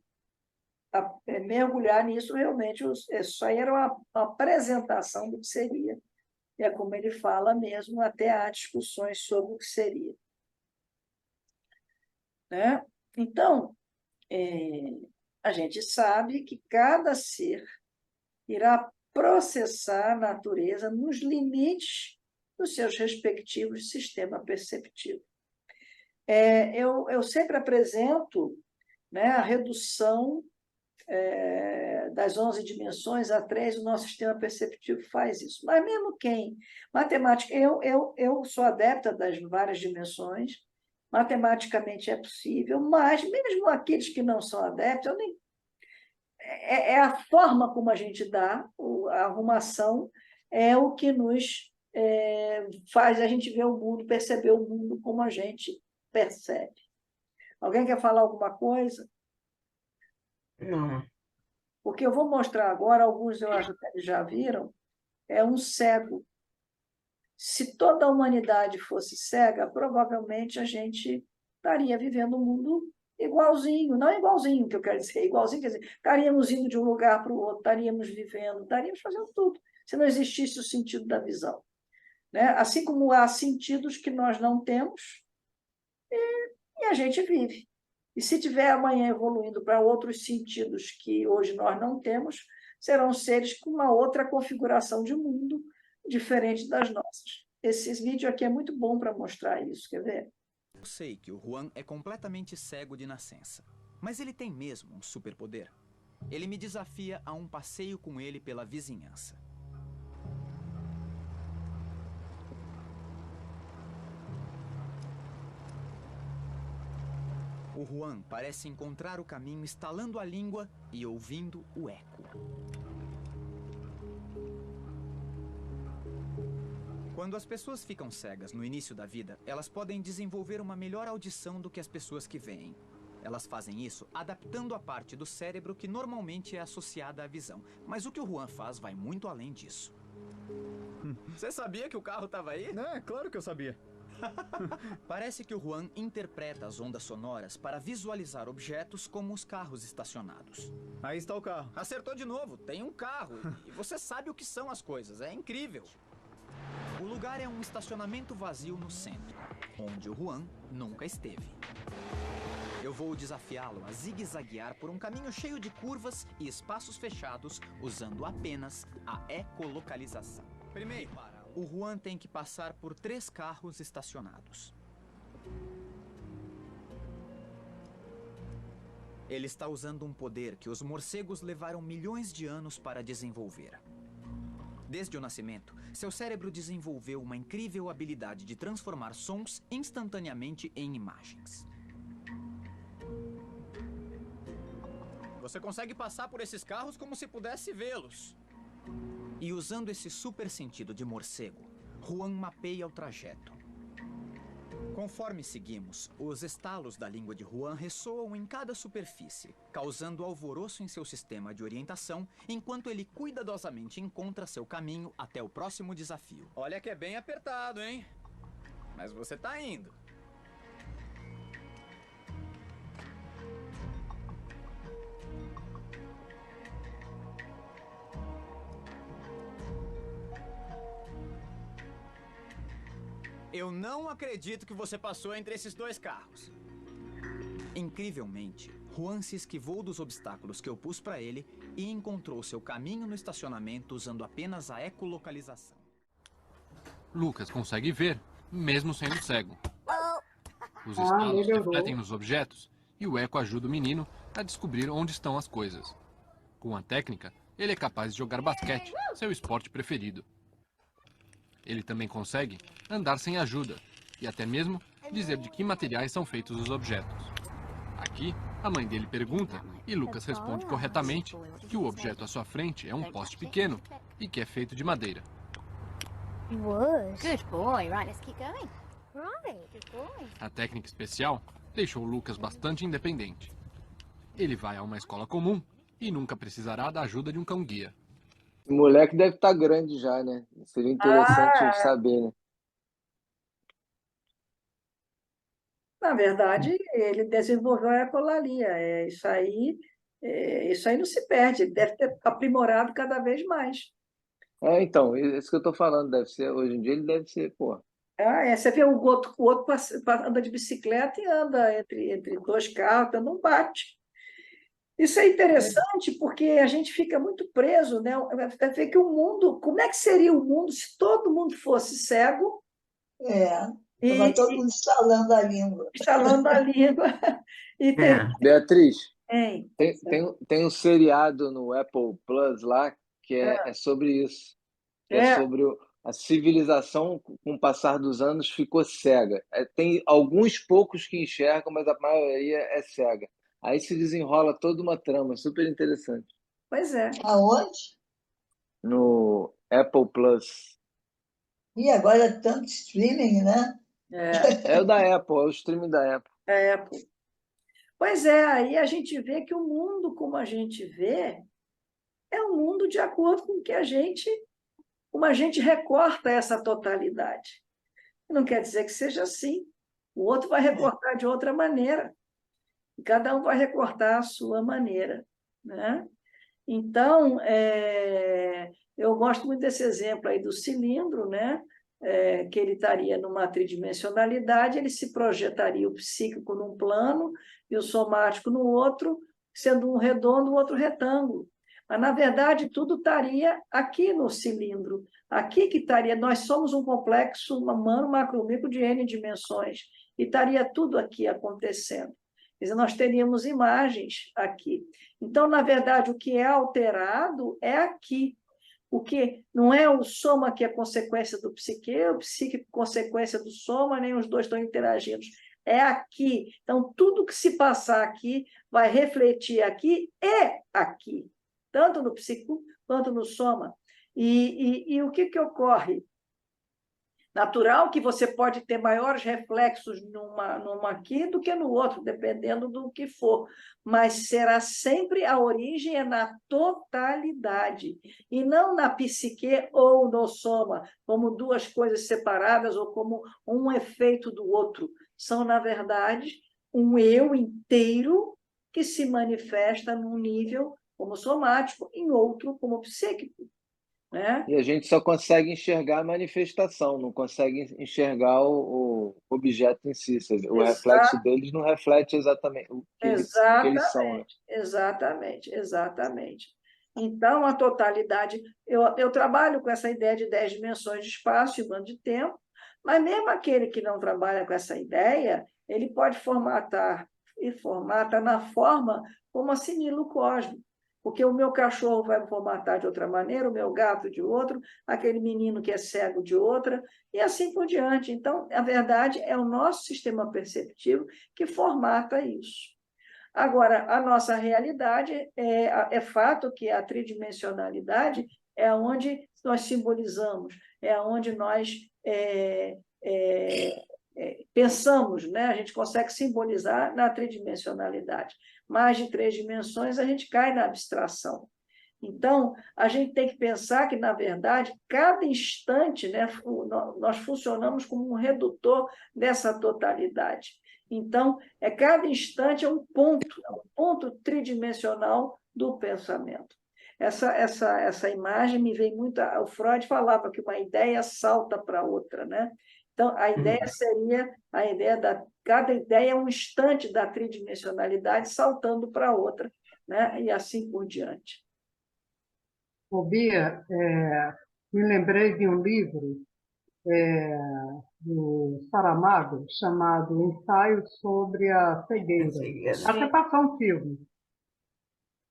mergulhar nisso, realmente, isso aí era uma apresentação do que seria. É como ele fala mesmo, até há discussões sobre o que seria. Né? Então, a gente sabe que cada ser irá processar a natureza nos limites dos seus respectivos sistemas perceptivos. Eu sempre apresento, né, a redução das 11 dimensões a 3, o nosso sistema perceptivo faz isso. Mas mesmo quem? Matemática, eu sou adepta das várias dimensões, matematicamente é possível, mas mesmo aqueles que não são adeptos, é a forma como a gente dá, a arrumação, é o que nos faz a gente ver o mundo, perceber o mundo como a gente percebe. Alguém quer falar alguma coisa? Não. O que eu vou mostrar agora, alguns eu acho que já viram, é um cego. Se toda a humanidade fosse cega, provavelmente a gente estaria vivendo um mundo igualzinho, não igualzinho, que eu quero dizer, igualzinho, quer dizer, estaríamos indo de um lugar para o outro, estaríamos vivendo, estaríamos fazendo tudo, se não existisse o sentido da visão. Né? Assim como há sentidos que nós não temos, e a gente vive. E se tiver amanhã evoluindo para outros sentidos que hoje nós não temos, serão seres com uma outra configuração de mundo diferente das nossas. Esse vídeo aqui é muito bom para mostrar isso, quer ver? Eu sei que o Juan é completamente cego de nascença, mas ele tem mesmo um superpoder. Ele me desafia a um passeio com ele pela vizinhança. O Juan parece encontrar o caminho estalando a língua e ouvindo o eco. Quando as pessoas ficam cegas no início da vida, elas podem desenvolver uma melhor audição do que as pessoas que veem. Elas fazem isso adaptando a parte do cérebro que normalmente é associada à visão. Mas o que o Juan faz vai muito além disso. Você sabia que o carro estava aí? É, claro que eu sabia. Parece que o Juan interpreta as ondas sonoras para visualizar objetos como os carros estacionados. Aí está o carro. Acertou de novo, tem um carro. E você sabe o que são as coisas, é incrível. O lugar é um estacionamento vazio no centro, onde o Juan nunca esteve. Eu vou desafiá-lo a zigue-zaguear por um caminho cheio de curvas e espaços fechados, usando apenas a ecolocalização. Primeiro, o Juan tem que passar por 3 carros estacionados. Ele está usando um poder que os morcegos levaram milhões de anos para desenvolver. Desde o nascimento, seu cérebro desenvolveu uma incrível habilidade de transformar sons instantaneamente em imagens. Você consegue passar por esses carros como se pudesse vê-los. E usando esse super sentido de morcego, Juan mapeia o trajeto. Conforme seguimos, os estalos da língua de Juan ressoam em cada superfície, causando alvoroço em seu sistema de orientação, enquanto ele cuidadosamente encontra seu caminho até o próximo desafio. Olha que é bem apertado, hein? Mas você tá indo. Eu não acredito que você passou entre esses dois carros. Incrivelmente, Juan se esquivou dos obstáculos que eu pus para ele e encontrou seu caminho no estacionamento usando apenas a ecolocalização. Lucas consegue ver, mesmo sendo cego. Os estalos refletem nos objetos e o eco ajuda o menino a descobrir onde estão as coisas. Com a técnica, ele é capaz de jogar basquete, seu esporte preferido. Ele também consegue andar sem ajuda e até mesmo dizer de que materiais são feitos os objetos. Aqui, a mãe dele pergunta e Lucas responde corretamente que o objeto à sua frente é um poste pequeno e que é feito de madeira. Good boy. Right, let's keep going. Right, good boy. A técnica especial deixou Lucas bastante independente. Ele vai a uma escola comum e nunca precisará da ajuda de um cão-guia. O moleque deve estar grande já, né? Seria interessante saber, né? Na verdade, ele desenvolveu a ecolalia. Isso aí não se perde, ele deve ter aprimorado cada vez mais. Então, isso que eu tô falando, deve ser, hoje em dia ele deve ser, pô. Você vê o outro anda de bicicleta e anda entre dois carros, então não bate. Isso é interessante porque a gente fica muito preso, né? Vai ver que o mundo, como é que seria o mundo se todo mundo fosse cego? Estava todo mundo instalando a língua. Instalando a língua. Beatriz, Hein? tem um seriado no Apple Plus lá que é sobre isso. É sobre a civilização, com o passar dos anos, ficou cega. Tem alguns poucos que enxergam, mas a maioria é cega. Aí se desenrola toda uma trama super interessante. Pois é. Aonde? No Apple Plus. E agora é tanto streaming, né? É o da Apple, é o streaming da Apple. É Apple. Pois é, aí a gente vê que o mundo como a gente vê é um mundo de acordo com como a gente recorta essa totalidade. Não quer dizer que seja assim. O outro vai recortar de outra maneira. Cada um vai recortar a sua maneira, né? Então, eu gosto muito desse exemplo aí do cilindro, né? Que ele estaria numa tridimensionalidade, ele se projetaria o psíquico num plano e o somático no outro, sendo um redondo, o outro retângulo. Mas, na verdade, tudo estaria aqui no cilindro. Aqui que estaria, nós somos um complexo humano macromicro de N dimensões, e estaria tudo aqui acontecendo. Quer dizer, nós teríamos imagens aqui. Então, na verdade, o que é alterado é aqui. O que não é o soma que é consequência do psique, o psique consequência do soma, nem os dois estão interagindo. É aqui. Então, tudo que se passar aqui vai refletir aqui e aqui, tanto no psíquico quanto no soma. E o que ocorre? Natural que você pode ter maiores reflexos numa aqui do que no outro, dependendo do que for, mas será sempre a origem é na totalidade, e não na psique ou no soma, como duas coisas separadas ou como um efeito do outro. São, na verdade, um eu inteiro que se manifesta num nível como somático, em outro como psíquico. Né? E a gente só consegue enxergar a manifestação, não consegue enxergar o objeto em si. O reflexo deles não reflete exatamente o que eles são. Né? Exatamente. Então, a totalidade... Eu trabalho com essa ideia de 10 dimensões de espaço e bando de tempo, mas mesmo aquele que não trabalha com essa ideia, ele pode formatar na forma como assimila o cosmos. Porque o meu cachorro vai formatar de outra maneira, o meu gato de outro, aquele menino que é cego de outra, e assim por diante. Então, a verdade é o nosso sistema perceptivo que formata isso. Agora, a nossa realidade é fato que a tridimensionalidade é onde nós simbolizamos, é onde nós pensamos, né? A gente consegue simbolizar na tridimensionalidade. Mais de 3 dimensões, a gente cai na abstração. Então, a gente tem que pensar que, na verdade, cada instante, né, nós funcionamos como um redutor dessa totalidade. Então, cada instante é um ponto tridimensional do pensamento. Essa imagem me vem muito... O Freud falava que uma ideia salta para outra, né? Então, a ideia seria cada ideia é um instante da tridimensionalidade saltando para outra, né? E assim por diante. Ô, Bia, me lembrei de um livro do Saramago chamado Ensaio sobre a Cegueira. Até passou um filme,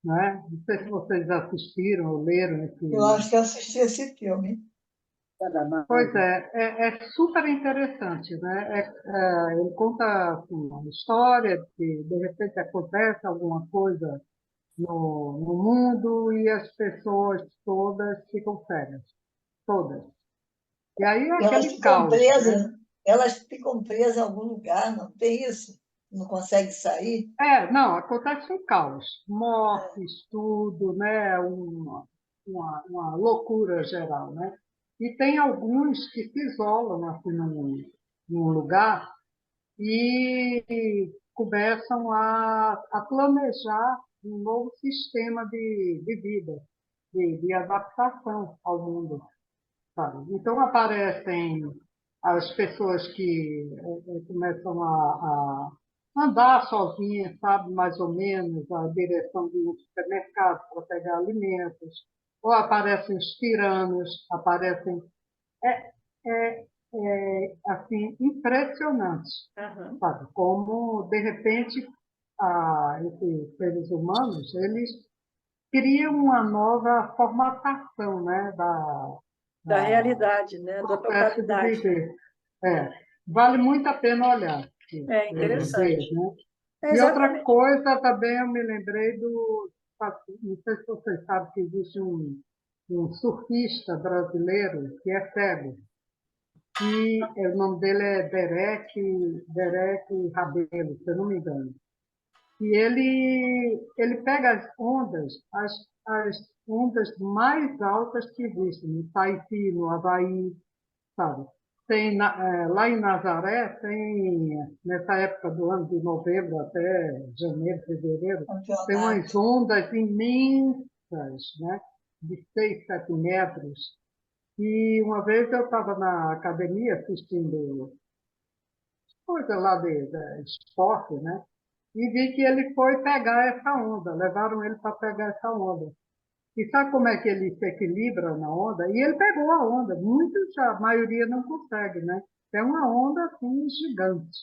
né? Não sei se vocês assistiram ou leram esse. Eu acho que eu assisti esse filme. Pois é super interessante, né? Ele conta assim, uma história de repente acontece alguma coisa no mundo e as pessoas todas ficam cegas, todas. E aí é aquele caos, né? Elas ficam presas em algum lugar, não tem isso? Não consegue sair? Não, acontece um caos, mortes, tudo, né? Uma loucura geral, né? E tem alguns que se isolam assim, num lugar e começam a planejar um novo sistema de vida, de adaptação ao mundo. Sabe? Então, aparecem as pessoas que começam a andar sozinhas, sabe, mais ou menos, a direção de um supermercado para pegar alimentos, ou aparecem os tiranos, aparecem... assim, impressionante, sabe? Como, de repente, esses seres humanos, eles criam uma nova formatação, né, da realidade, né, da totalidade. Vale muito a pena olhar. É interessante. Né? E outra coisa também eu me lembrei não sei se vocês sabem que existe um surfista brasileiro que é cego. E o nome dele é Derek Rabelo, se eu não me engano. E ele pega as ondas mais altas que existem, no Tahiti, no Havaí, sabe? Lá em Nazaré, nessa época do ano de novembro até janeiro, fevereiro, tem umas ondas imensas, né? De 6, 7 metros. E uma vez eu estava na academia assistindo coisa lá de esporte, né? E vi que ele foi pegar essa onda, levaram ele para pegar essa onda. E sabe como é que ele se equilibra na onda? E ele pegou a onda. Muitos, a maioria não consegue, né? É uma onda assim gigante.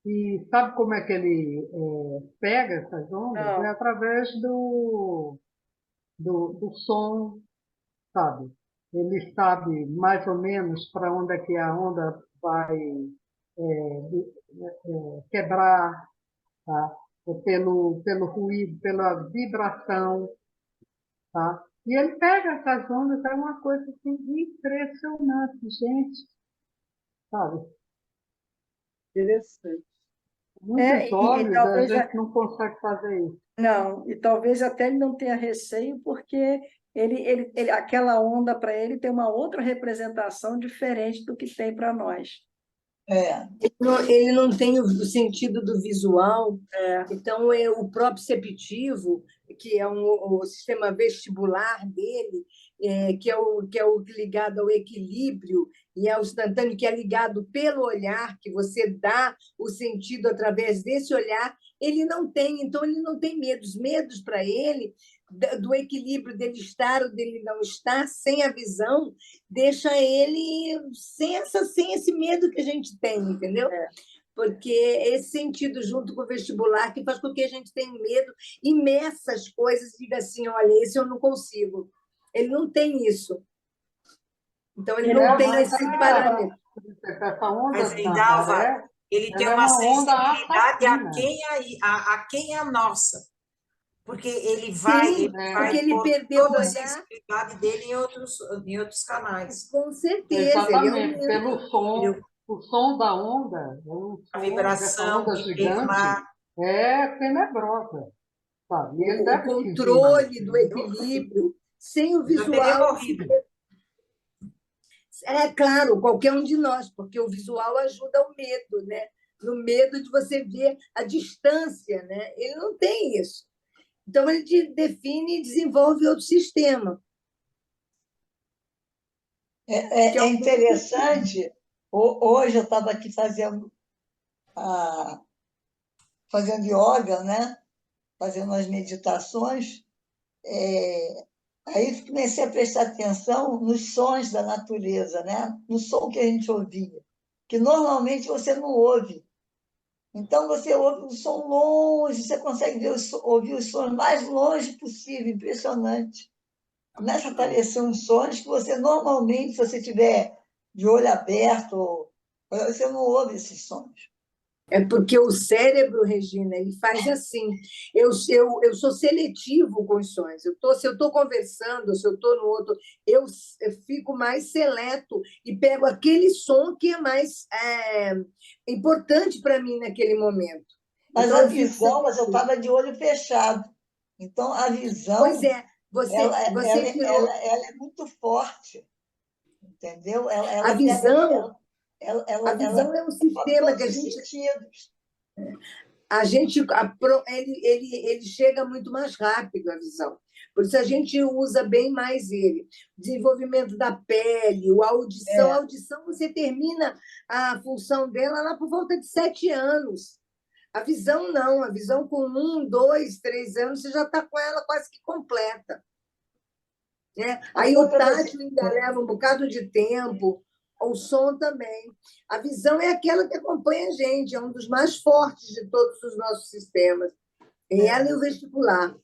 E sabe como é que ele pega essas ondas? É através do som, sabe? Ele sabe mais ou menos para onde é que a onda vai quebrar, tá? Pelo ruído, pela vibração, tá? E ele pega essas ondas, é uma coisa assim, impressionante, gente, sabe? Interessante. Muitos olhos, a gente não consegue fazer isso. Não, e talvez até ele não tenha receio, porque aquela onda para ele tem uma outra representação diferente do que tem para nós. Ele não tem o sentido do visual, então o proprioceptivo, que é o sistema vestibular dele, que é o ligado ao equilíbrio, e é o instantâneo, que é ligado pelo olhar, que você dá o sentido através desse olhar, ele não tem, então ele não tem medos. Medos para ele, do equilíbrio dele estar ou dele não estar, sem a visão, deixa ele sem esse medo que a gente tem, entendeu? Porque esse sentido, junto com o vestibular, que faz com que a gente tenha medo e meça as coisas e diga assim, olha, esse eu não consigo. Ele não tem isso. Então, ele não tem esse parâmetro. Mas Dalva, ele tem uma sensibilidade a quem é a nossa. Porque ele vai, porque ele perdeu toda a sensibilidade dele em outros canais. Com certeza. Exatamente, pelo som. O som da onda, a vibração onda gigante, é tenebrosa. Sabe? O controle do equilíbrio, sem o visual. É claro, qualquer um de nós, porque o visual ajuda o medo, né? No medo de você ver a distância, né? Ele não tem isso. Então, ele define e desenvolve outro sistema. É interessante. Hoje eu estava aqui fazendo yoga, né? Fazendo as meditações. Aí comecei a prestar atenção nos sons da natureza, né? No som que a gente ouvia, que normalmente você não ouve. Então, você ouve um som longe, você consegue ouvir os sons mais longe possível, impressionante. Começa a aparecer uns sons que você normalmente, se você tiver de olho aberto, você não ouve esses sons. É porque o cérebro, Regina, ele faz assim. Eu sou seletivo com os sons. Se eu estou conversando, se eu estou no outro, eu fico mais seleto e pego aquele som que é mais importante para mim naquele momento. Mas então, a visão, mas eu estava de olho fechado. Então, a visão... Pois é, ela é muito forte, entendeu? A visão é um sistema que a gente... Ele chega muito mais rápido, a visão. Por isso a gente usa bem mais ele. Desenvolvimento da pele, a audição. A audição, você termina a função dela lá por volta de 7 anos. A visão não. A visão com 1, 2, 3 anos, você já está com ela quase que completa. Aí o tátil ainda leva um bocado de tempo, o som também. A visão é aquela que acompanha a gente, é um dos mais fortes de todos os nossos sistemas. Ela e o vestibular,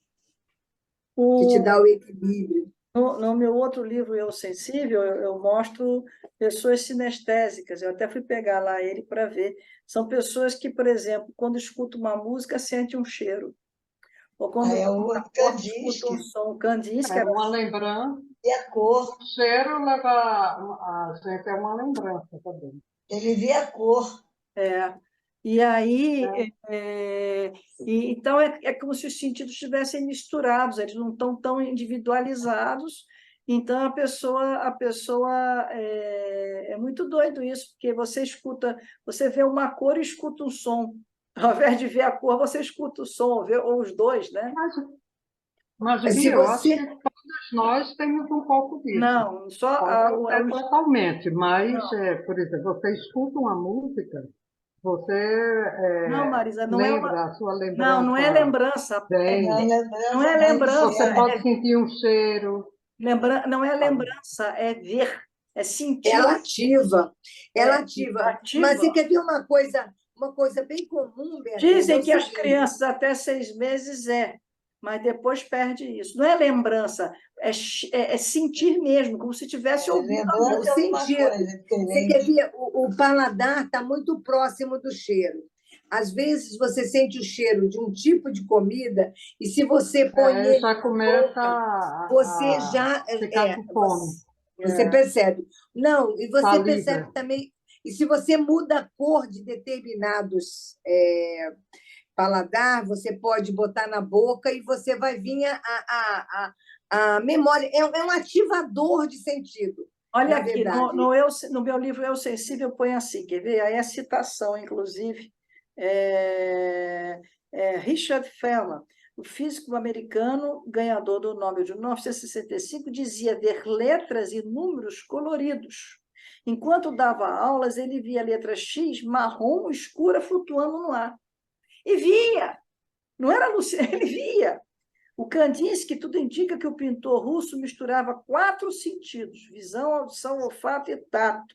que te dá o equilíbrio. No meu outro livro, Eu Sensível, eu mostro pessoas sinestésicas. Eu até fui pegar lá ele para ver. São pessoas que, por exemplo, quando escutam uma música, sentem um cheiro. Ou quando escutam um som, Kandinsky. É uma lembrança. E a cor. O cheiro leva a gente a uma lembrança também. Ele vê a cor. E aí, então, é como se os sentidos estivessem misturados, eles não estão tão individualizados. Então, a pessoa é muito doido isso, porque você vê uma cor e escuta um som. Ao invés de ver a cor, você escuta o som, ou os dois, né? Mas Bia, eu acho que todos nós temos um pouco disso. Não, só... totalmente, mas, por exemplo, você escuta uma música, você não, Marisa, não lembra a sua lembrança. Não é lembrança. Não é lembrança. Você pode sentir um cheiro. Não é lembrança, é ver, é sentir. Ela ativa. Mas você quer ver uma coisa bem comum, Beatriz? Dizem que as crianças até 6 meses mas depois perde isso. Não é lembrança, é sentir mesmo, como se tivesse ouvido. Sentir. Você quer ver? O paladar está muito próximo do cheiro. Às vezes você sente o cheiro de um tipo de comida e se você põe ele já começa você já ficar com fome. Você percebe. Não, e você percebe também. E se você muda a cor de determinados paladar, você pode botar na boca e você vai vir a memória. É um ativador de sentido. Olha aqui, no meu livro Eu Sensível, põe assim, quer ver? Aí a citação, inclusive, Richard Feynman, o físico americano, ganhador do Nobel de 1965, dizia ver letras e números coloridos. Enquanto dava aulas, ele via a letra X marrom escura flutuando no ar. E via! Não era alucinante, ele via. O Kandinsky, tudo indica que o pintor russo misturava 4 sentidos, visão, audição, olfato e tato.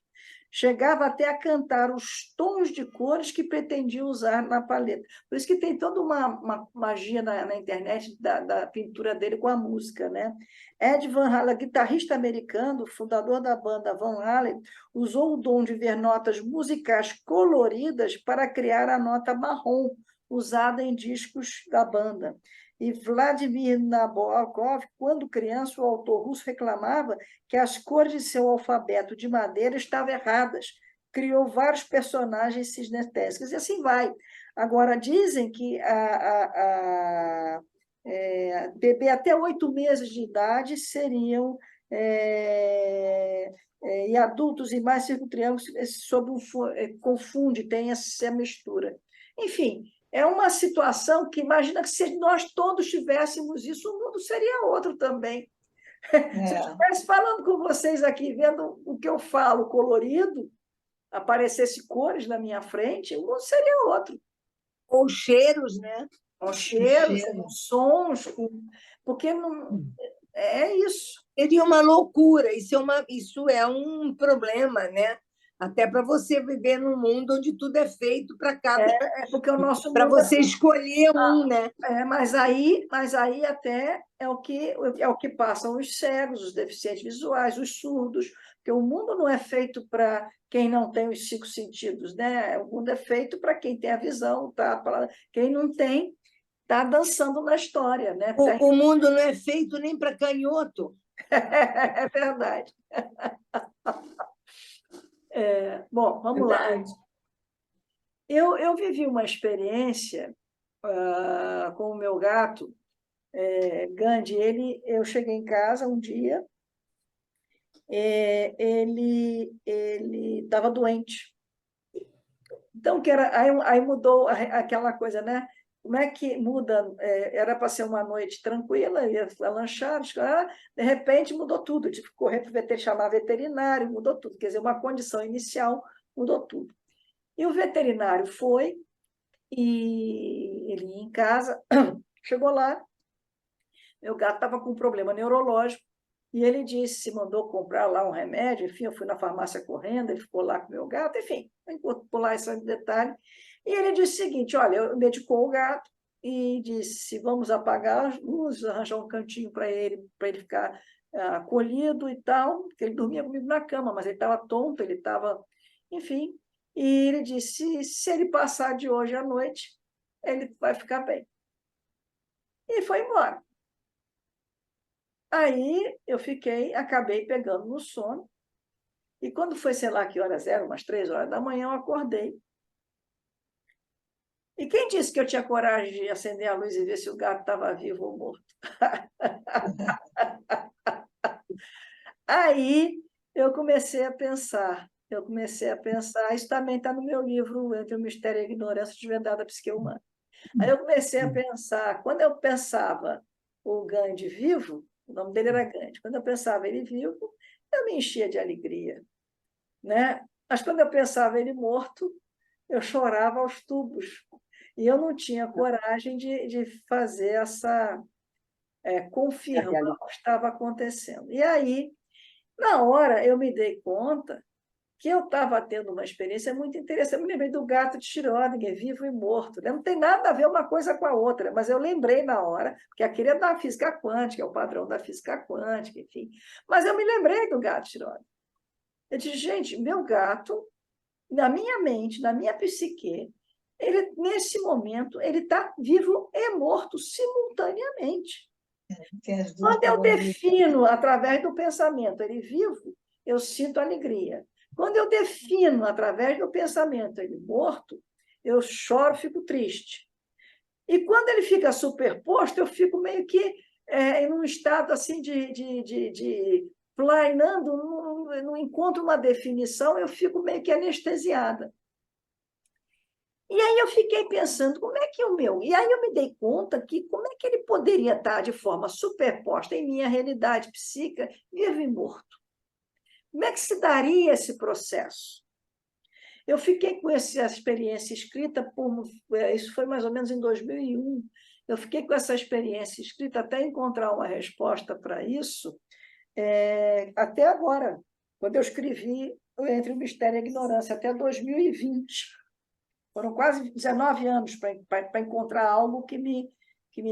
Chegava até a cantar os tons de cores que pretendia usar na paleta. Por isso que tem toda uma magia na internet da pintura dele com a música, né? Ed Van Halen, guitarrista americano, fundador da banda Van Halen, usou o dom de ver notas musicais coloridas para criar a nota marrom, usada em discos da banda. E Vladimir Nabokov, quando criança, o autor russo reclamava que as cores de seu alfabeto de madeira estavam erradas. Criou vários personagens sinestésicos, e assim vai. Agora, dizem que bebê até 8 meses de idade seriam... e adultos e mais circuntriângulos confunde, tem essa mistura. Enfim, é uma situação que, imagina que se nós todos tivéssemos isso, o mundo seria outro também. Se eu estivesse falando com vocês aqui, vendo o que eu falo colorido, aparecesse cores na minha frente, o mundo seria outro. Ou cheiros, né? Com cheiros, com sons, porque não... é isso. Seria uma loucura, isso é um problema, né? Até para você viver num mundo onde tudo é feito para cada. Porque o nosso para mundo você escolher né? Mas aí até é o que passam os cegos, os deficientes visuais, os surdos, porque o mundo não é feito para quem não tem os 5 sentidos, né? O mundo é feito para quem tem a visão, tá? Quem não tem está dançando na história, né? O mundo não é feito nem para canhoto. É verdade. Bom, vamos lá. Eu vivi uma experiência com o meu gato, Gandhi. Eu cheguei em casa um dia, ele estava doente. Então, aí mudou aquela coisa, né? Como é que muda? Era para ser uma noite tranquila, ia lanchar, de repente mudou tudo. Tive que correr para chamar veterinário, mudou tudo. Quer dizer, uma condição inicial mudou tudo. E o veterinário foi, e ele ia em casa, chegou lá, meu gato estava com um problema neurológico, e ele disse, mandou comprar lá um remédio, enfim, eu fui na farmácia correndo, ele ficou lá com o meu gato, enfim, não vou pular esse detalhe. E ele disse o seguinte, olha, eu medicou o gato e disse, vamos apagar as luzes, arranjar um cantinho para ele ficar acolhido e tal, porque ele dormia comigo na cama, mas ele estava tonto, ele estava, enfim. E ele disse, se ele passar de hoje à noite, ele vai ficar bem. E foi embora. Aí eu acabei pegando no sono, e quando foi, sei lá que horas eram, umas 3 horas da manhã, eu acordei. E quem disse que eu tinha coragem de acender a luz e ver se o gato estava vivo ou morto? Aí eu comecei a pensar, isso também está no meu livro, Entre o Mistério e a Ignorância Desvendada da Psique Humana. Aí eu comecei a pensar, quando eu pensava o Gandhi vivo, o nome dele era Gandhi, quando eu pensava ele vivo, eu me enchia de alegria, né? Mas quando eu pensava ele morto, eu chorava aos tubos. E eu não tinha coragem de fazer essa confirmar o que estava acontecendo. E aí, na hora, eu me dei conta que eu estava tendo uma experiência muito interessante. Eu me lembrei do gato de Schrödinger, vivo e morto. Não tem nada a ver uma coisa com a outra, mas eu lembrei na hora, porque aquele é da física quântica, é o padrão da física quântica, enfim. Mas eu me lembrei do gato de Schrödinger. Eu disse, gente, meu gato, na minha mente, na minha psique, ele, nesse momento, ele está vivo e morto simultaneamente. Quando eu defino, através do pensamento, ele vivo, eu sinto alegria. Quando eu defino, através do pensamento, ele morto, eu choro, fico triste. E quando ele fica superposto, eu fico meio que em um estado assim de planeando, não encontro uma definição, eu fico meio que anestesiada. E aí eu fiquei pensando, como é que o meu... E aí eu me dei conta que como é que ele poderia estar de forma superposta em minha realidade psíquica, vivo e morto? Como é que se daria esse processo? Eu fiquei com essa experiência escrita, isso foi mais ou menos em 2001, eu fiquei com essa experiência escrita até encontrar uma resposta para isso, até agora, quando eu escrevi Entre o Mistério e a Ignorância, até 2020. Foram quase 19 anos para encontrar algo que me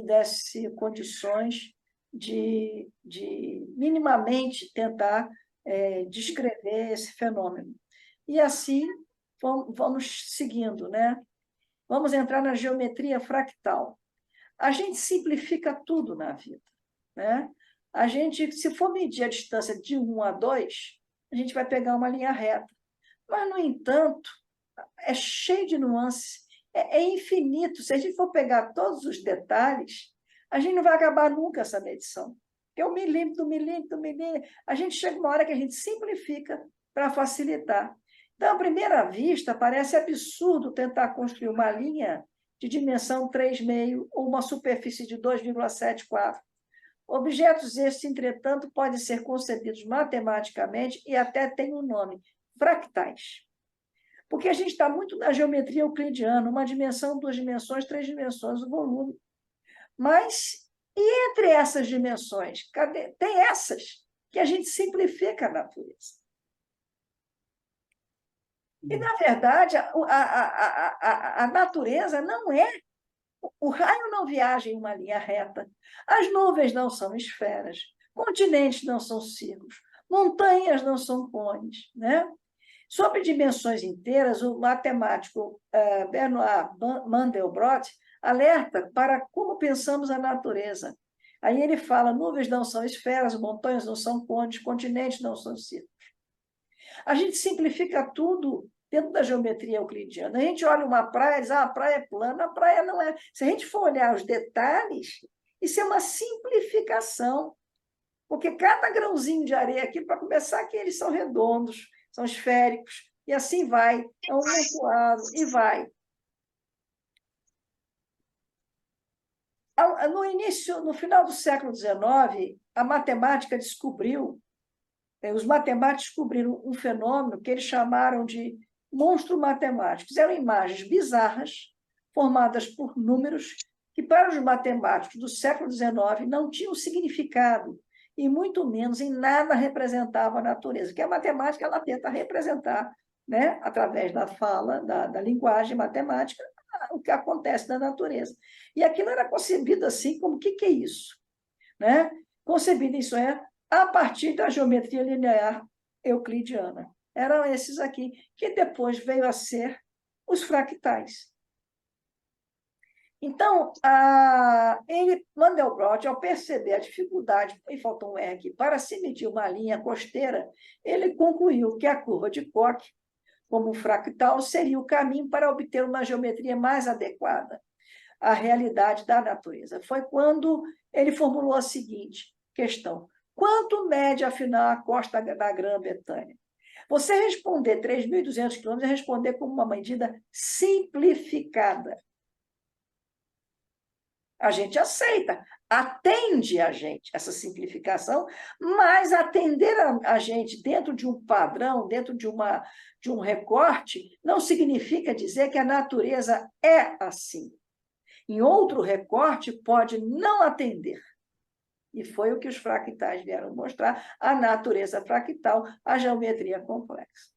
desse condições de minimamente tentar descrever esse fenômeno. E assim vamos seguindo, né? Vamos entrar na geometria fractal. A gente simplifica tudo na vida, né? A gente, se for medir a distância de 1 a 2, a gente vai pegar uma linha reta. Mas, no entanto, é cheio de nuances, é infinito. Se a gente for pegar todos os detalhes, a gente não vai acabar nunca essa medição. Porque é um milímetro, milímetro, milímetro. A gente chega uma hora que a gente simplifica para facilitar. Então, à primeira vista, parece absurdo tentar construir uma linha de dimensão 3,5 ou uma superfície de 2,74. Objetos estes, entretanto, podem ser concebidos matematicamente e até têm um nome, fractais. Porque a gente está muito na geometria euclidiana, uma dimensão, 2 dimensões, 3 dimensões, o volume. Mas, e entre essas dimensões? Tem essas que a gente simplifica a natureza. E, na verdade, a natureza não é... O raio não viaja em uma linha reta, as nuvens não são esferas, continentes não são círculos, montanhas não são cones, né? Sobre dimensões inteiras, o matemático Benoit Mandelbrot alerta para como pensamos a natureza. Aí ele fala, nuvens não são esferas, montanhas não são cones, continentes não são círculos. A gente simplifica tudo dentro da geometria euclidiana. A gente olha uma praia e diz, a praia é plana, a praia não é. Se a gente for olhar os detalhes, isso é uma simplificação, porque cada grãozinho de areia aqui, para começar, que eles são redondos, são esféricos, e assim vai, é um amontoado, e vai. No final do século XIX, a matemática descobriu, os matemáticos descobriram um fenômeno que eles chamaram de monstros matemáticos. Eram imagens bizarras, formadas por números, que para os matemáticos do século XIX não tinham significado, e muito menos em nada representavam a natureza, porque a matemática ela tenta representar, né, através da fala, da linguagem matemática, o que acontece na natureza. E aquilo era concebido assim, como o que é isso? Né? Concebido, isso é, a partir da geometria linear euclidiana. Eram esses aqui, que depois veio a ser os fractais. Então, Mandelbrot, ao perceber a dificuldade, e faltou um R aqui, para se medir uma linha costeira, ele concluiu que a curva de Koch, como um fractal, seria o caminho para obter uma geometria mais adequada à realidade da natureza. Foi quando ele formulou a seguinte questão: quanto mede, afinal, a costa da Grã-Bretanha? Você responder 3.200 quilômetros é responder com uma medida simplificada. A gente aceita, atende a gente essa simplificação, mas atender a gente dentro de um padrão, dentro de um recorte, não significa dizer que a natureza é assim. Em outro recorte, pode não atender. E foi o que os fractais vieram mostrar, a natureza fractal, a geometria complexa.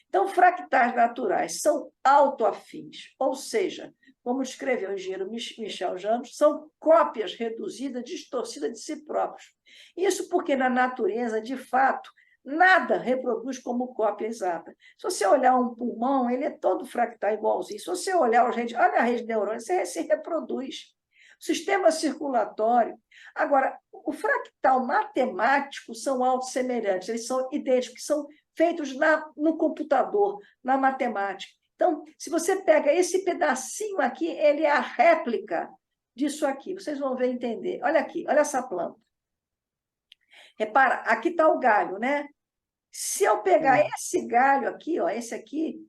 Então, fractais naturais são autoafins, ou seja, como escreveu o engenheiro Michel Janos, são cópias reduzidas, distorcidas de si próprios. Isso porque na natureza, de fato, nada reproduz como cópia exata. Se você olhar um pulmão, ele é todo fractal igualzinho. Se você olha a rede neurônica, você se reproduz. O sistema circulatório. Agora, o fractal matemático são autossemelhantes, eles são idênticos, são feitos no computador, na matemática. Então, se você pega esse pedacinho aqui, ele é a réplica disso aqui. Vocês vão ver e entender. Olha aqui, olha essa planta. Repara, aqui está o galho, né? Se eu pegar esse galho aqui, ó, esse aqui,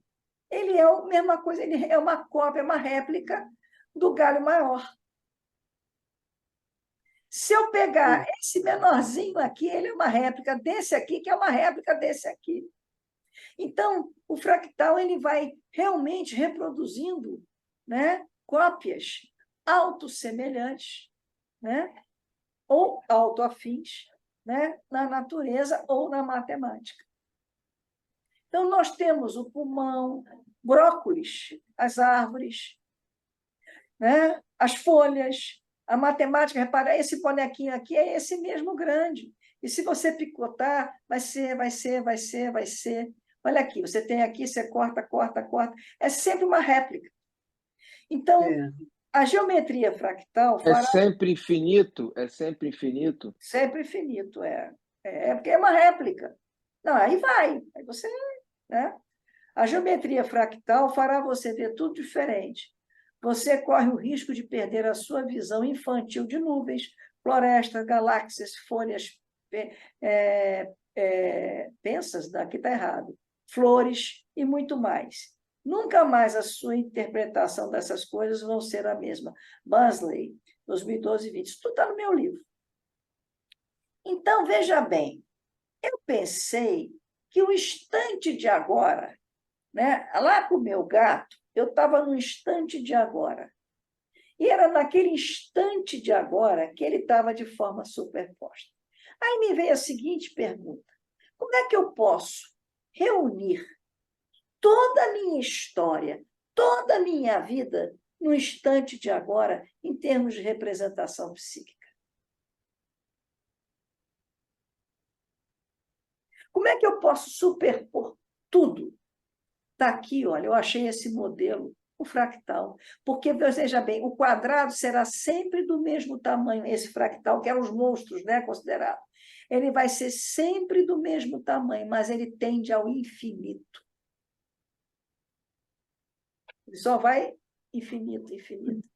ele é a mesma coisa, ele é uma cópia, é uma réplica do galho maior. Se eu pegar esse menorzinho aqui, ele é uma réplica desse aqui, que é uma réplica desse aqui. Então, o fractal ele vai realmente reproduzindo, né, cópias autossemelhantes, né, ou autoafins, né, na natureza ou na matemática. Então, nós temos o pulmão, brócolis, as árvores, né, as folhas, a matemática, repara, esse bonequinho aqui é esse mesmo grande. E se você picotar, vai ser. Olha aqui, você tem aqui, você corta. É sempre uma réplica. Então, a geometria fractal... É sempre infinito? É sempre infinito? Sempre infinito, é porque é uma réplica. Não, aí vai. Aí você... Né? A geometria fractal fará você ver tudo diferente. Você corre o risco de perder a sua visão infantil de nuvens, florestas, galáxias, folhas pensas, aqui está errado, flores e muito mais. Nunca mais a sua interpretação dessas coisas vão ser a mesma. Bansley, 2012 e 20. Isso tudo está no meu livro. Então, veja bem, eu pensei que o instante de agora, né? Lá com o meu gato, eu estava no instante de agora. E era naquele instante de agora que ele estava de forma superposta. Aí me veio a seguinte pergunta: como é que eu posso reunir toda a minha história, toda a minha vida no instante de agora, em termos de representação psíquica? Como é que eu posso superpor tudo? Está aqui, olha, eu achei esse modelo, o fractal. Porque, veja bem, o quadrado será sempre do mesmo tamanho, esse fractal, que eram os monstros, né, considerados. Ele vai ser sempre do mesmo tamanho, mas ele tende ao infinito. Ele só vai infinito, infinito.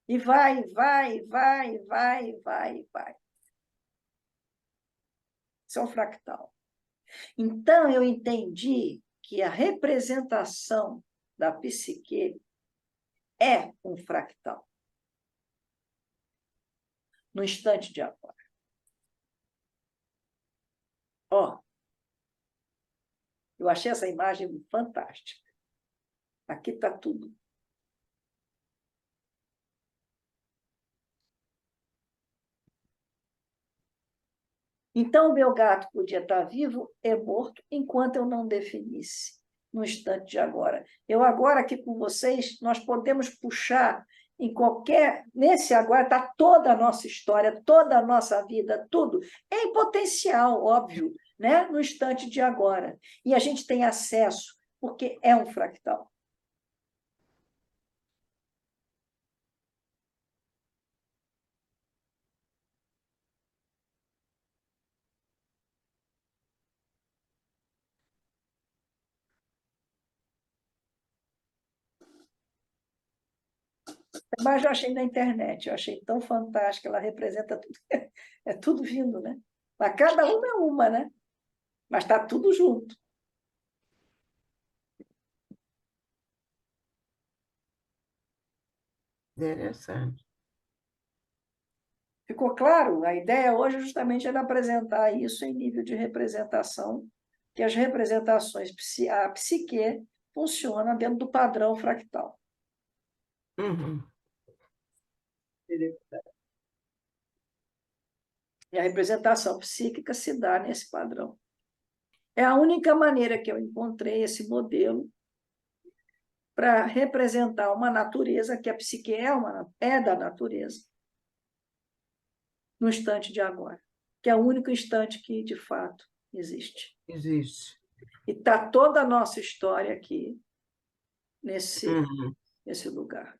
E vai, vai, vai, vai, vai, vai. Isso é um fractal. Então, eu entendi que a representação da psique é um fractal. No instante de agora. Ó, eu achei essa imagem fantástica. Aqui está tudo. Então, o meu gato podia estar vivo e morto enquanto eu não definisse, no instante de agora. Eu agora aqui com vocês, nós podemos puxar em qualquer... Nesse agora está toda a nossa história, toda a nossa vida, tudo. É em potencial, óbvio, né? No instante de agora. E a gente tem acesso, porque é um fractal. Mas eu achei na internet, eu achei tão fantástica, ela representa tudo, é tudo vindo, né? Mas cada uma é uma, né? Mas está tudo junto. Interessante. Ficou claro? A ideia hoje justamente era apresentar isso em nível de representação, que as representações, a psique funciona dentro do padrão fractal. Uhum. E a representação psíquica se dá nesse padrão. É a única maneira que eu encontrei esse modelo para representar uma natureza, que a psique é da natureza, no instante de agora, que é o único instante que, de fato, existe. Existe. E está toda a nossa história aqui, nesse lugar.